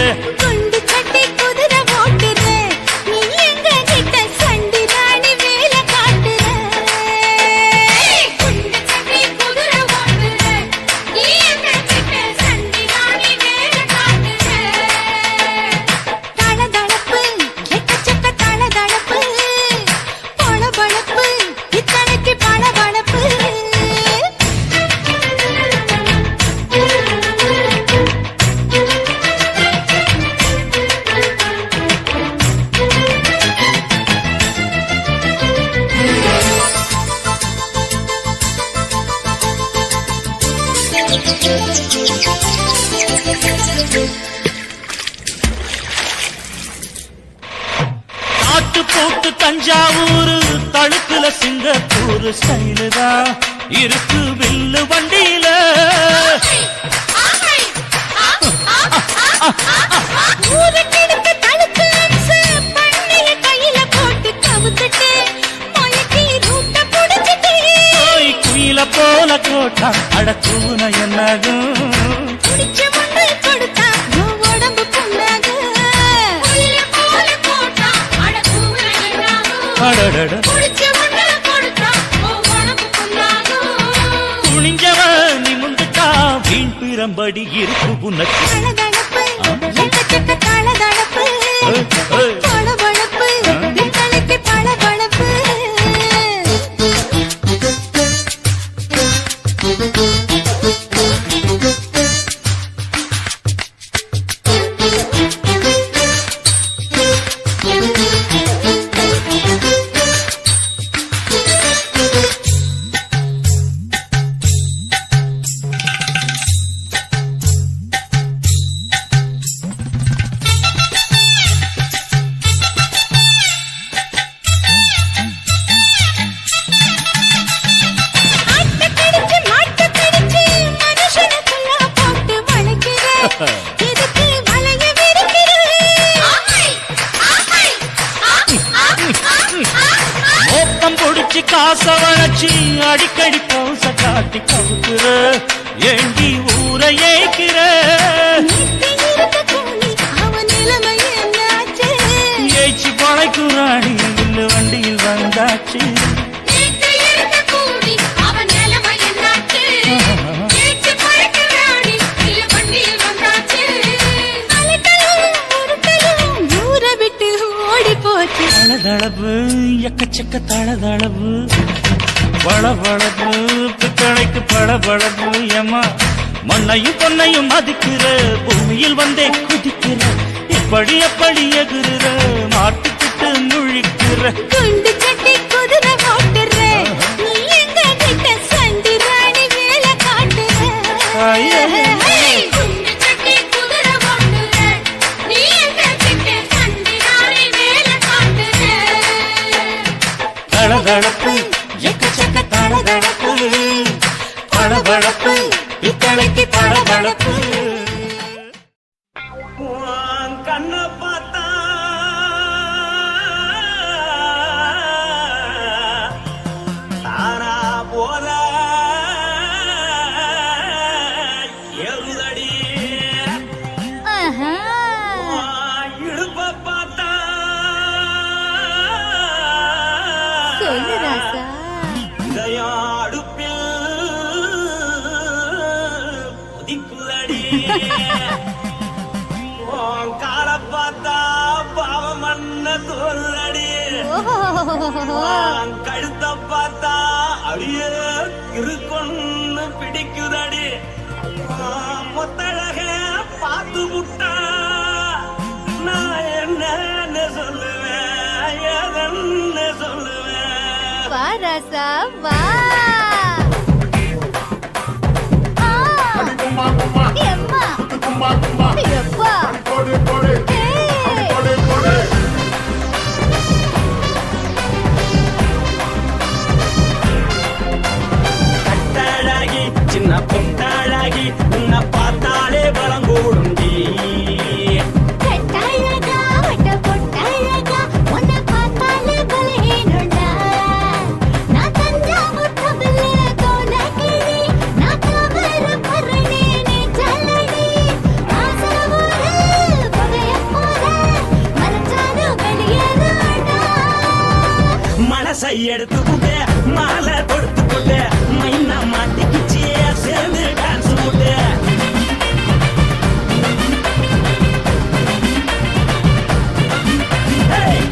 நாட்டு போட்டு தஞ்சாவூர் தழுக்குல சிங்கப்பூர் ஸ்டைலு தான் இருக்கு வில்லு வண்டியில ஊருக்கெடுத்து தழுக்கு அம்சு பண்ணைய கையில போட்டு கவுத்துட்டு மயக்கி ரூட்ட புடிச்சிட்டு குயில போல கோட்டா அடக்கூன என்னதும் குடிச்ச மண்ணை கொடுத்தா உன் உடம்பு புண்ணாகும் குயில போல போட்டா அடக்கூன என்னாகும் அடடட குடிச்ச மண்ணை கொடுத்தா உன் உடம்பு புண்ணாகும் துணிஞ்சவன் நிமிந்துட்டா வீண் பிறம்படி இருக்கு உனக்கு தளதளப்பு எக்கச்சக்க தளதளப்பு பளபளப்பு விட்டலைக்கு பளபளப்பு மோப்பம் பொடிச்சு காச வளைச்சி அடிக்கடி பௌச காட்டி கவுக்குற ஏண்டி ஊரை ஏய்க்கிற ஏய்ச்சி பழைக்குறாடி வில்லு வண்டியில் வந்தாச்சு தளதளவு எக்கச்சக்க தளதளவு பளபளப்பு பித்தளைக்கு பளபளப்பு ஏமா மண்ணையும் பொன்னையும் மதிக்கிற பூமியில் வந்தே குதிக்கிற எப்படி எப்படி எகுற மாட்டுக்கிட்டு முழிக்கிற குண்டு சட்டி குதிரை ஓட்டுற நீ எங்க கிட்ட சண்டி ராணி வேலை காட்டுற குண்டு சட்டி குதிரை ஓட்டுற நீ எங்க கிட்ட சண்டி ராணி வேலை காட்டுற தளதளப்பு எக்கச்சக்க தளதளப்பு பளபளப்பு பித்தளைக்கு பளபளப்பு கண்ண பார்த்தா தானா போத எருதடி இடுப்ப பார்த்தா சொல்லு ராசா இதயம் அடுப்பில் உதிக்குதடி கால பார்த்தா பாவம் மண்ண தோல்றடி கழுத்த பார்த்தா அடிய இருக்குன்னு பிடிக்குதடி மொத்தழக பார்த்து விட்டா நான் என்ன சொல்லுவேன் எதன்னு சொல்லுவேன் வா ராசா வா எம்மா எப்பா கட்டாளாகி சின்ன பொட்டாளாகி உன்னை பார்த்தாலே பலங்கூடுண்டி கட்டாழகா வட்ட பொட்டாழகா உன்னை பார்த்தாலே பலஹீனண்டா நான் தஞ்சாவூர் தபல கோலகிரி நான் கவர பரணி நீ ஜல்லடி ஆசரவூரு பகைய போல மனச்சாரு வெளியேறாடா மனசை எடுத்துக்கிட்டே மாலை கொடுத்துக்கிட்டே மைனா மாட்டிக்கிச்சு சேர்ந்து டான்ஸ் போட்டு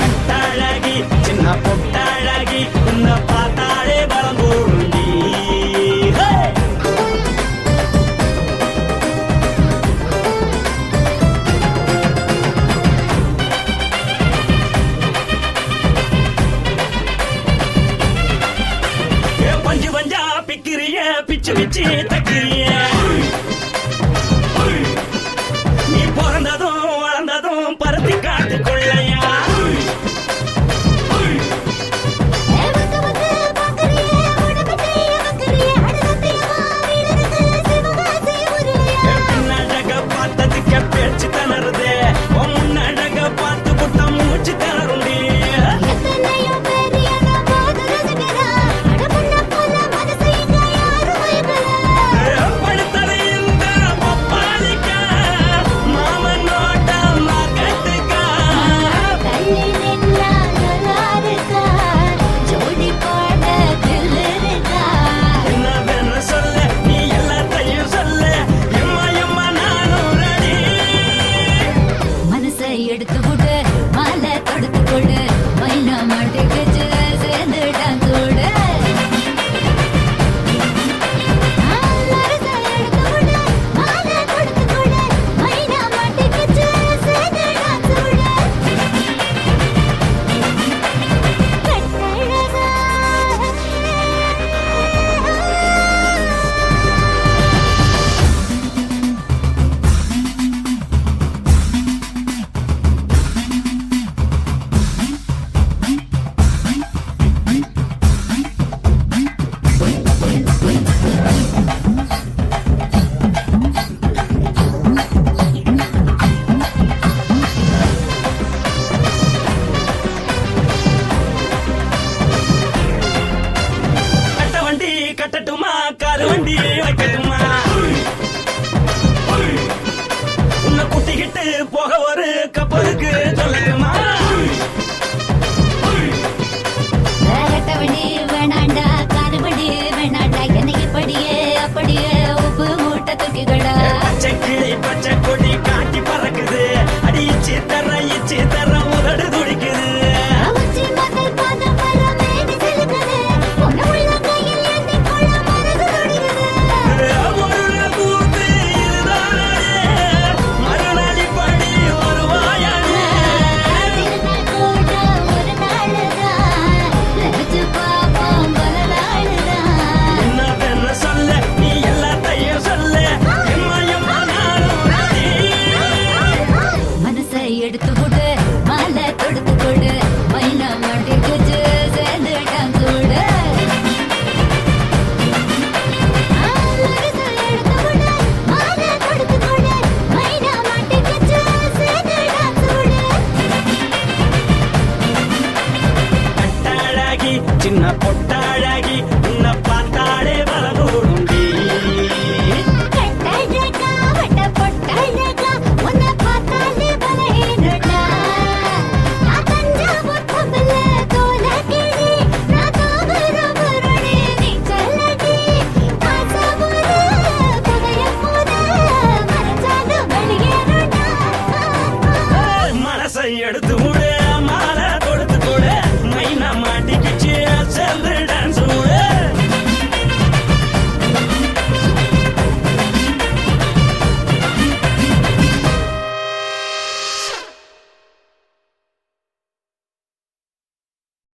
கட்டாழகி சின்ன பொட்டாழகி உன்னை பார்த்தாலே பலங்கூடுண்டி பஞ்சு பஞ்சா பிக்கிறிய பிச்சு பிச்சு தக்கிறிய பச்சை கொடி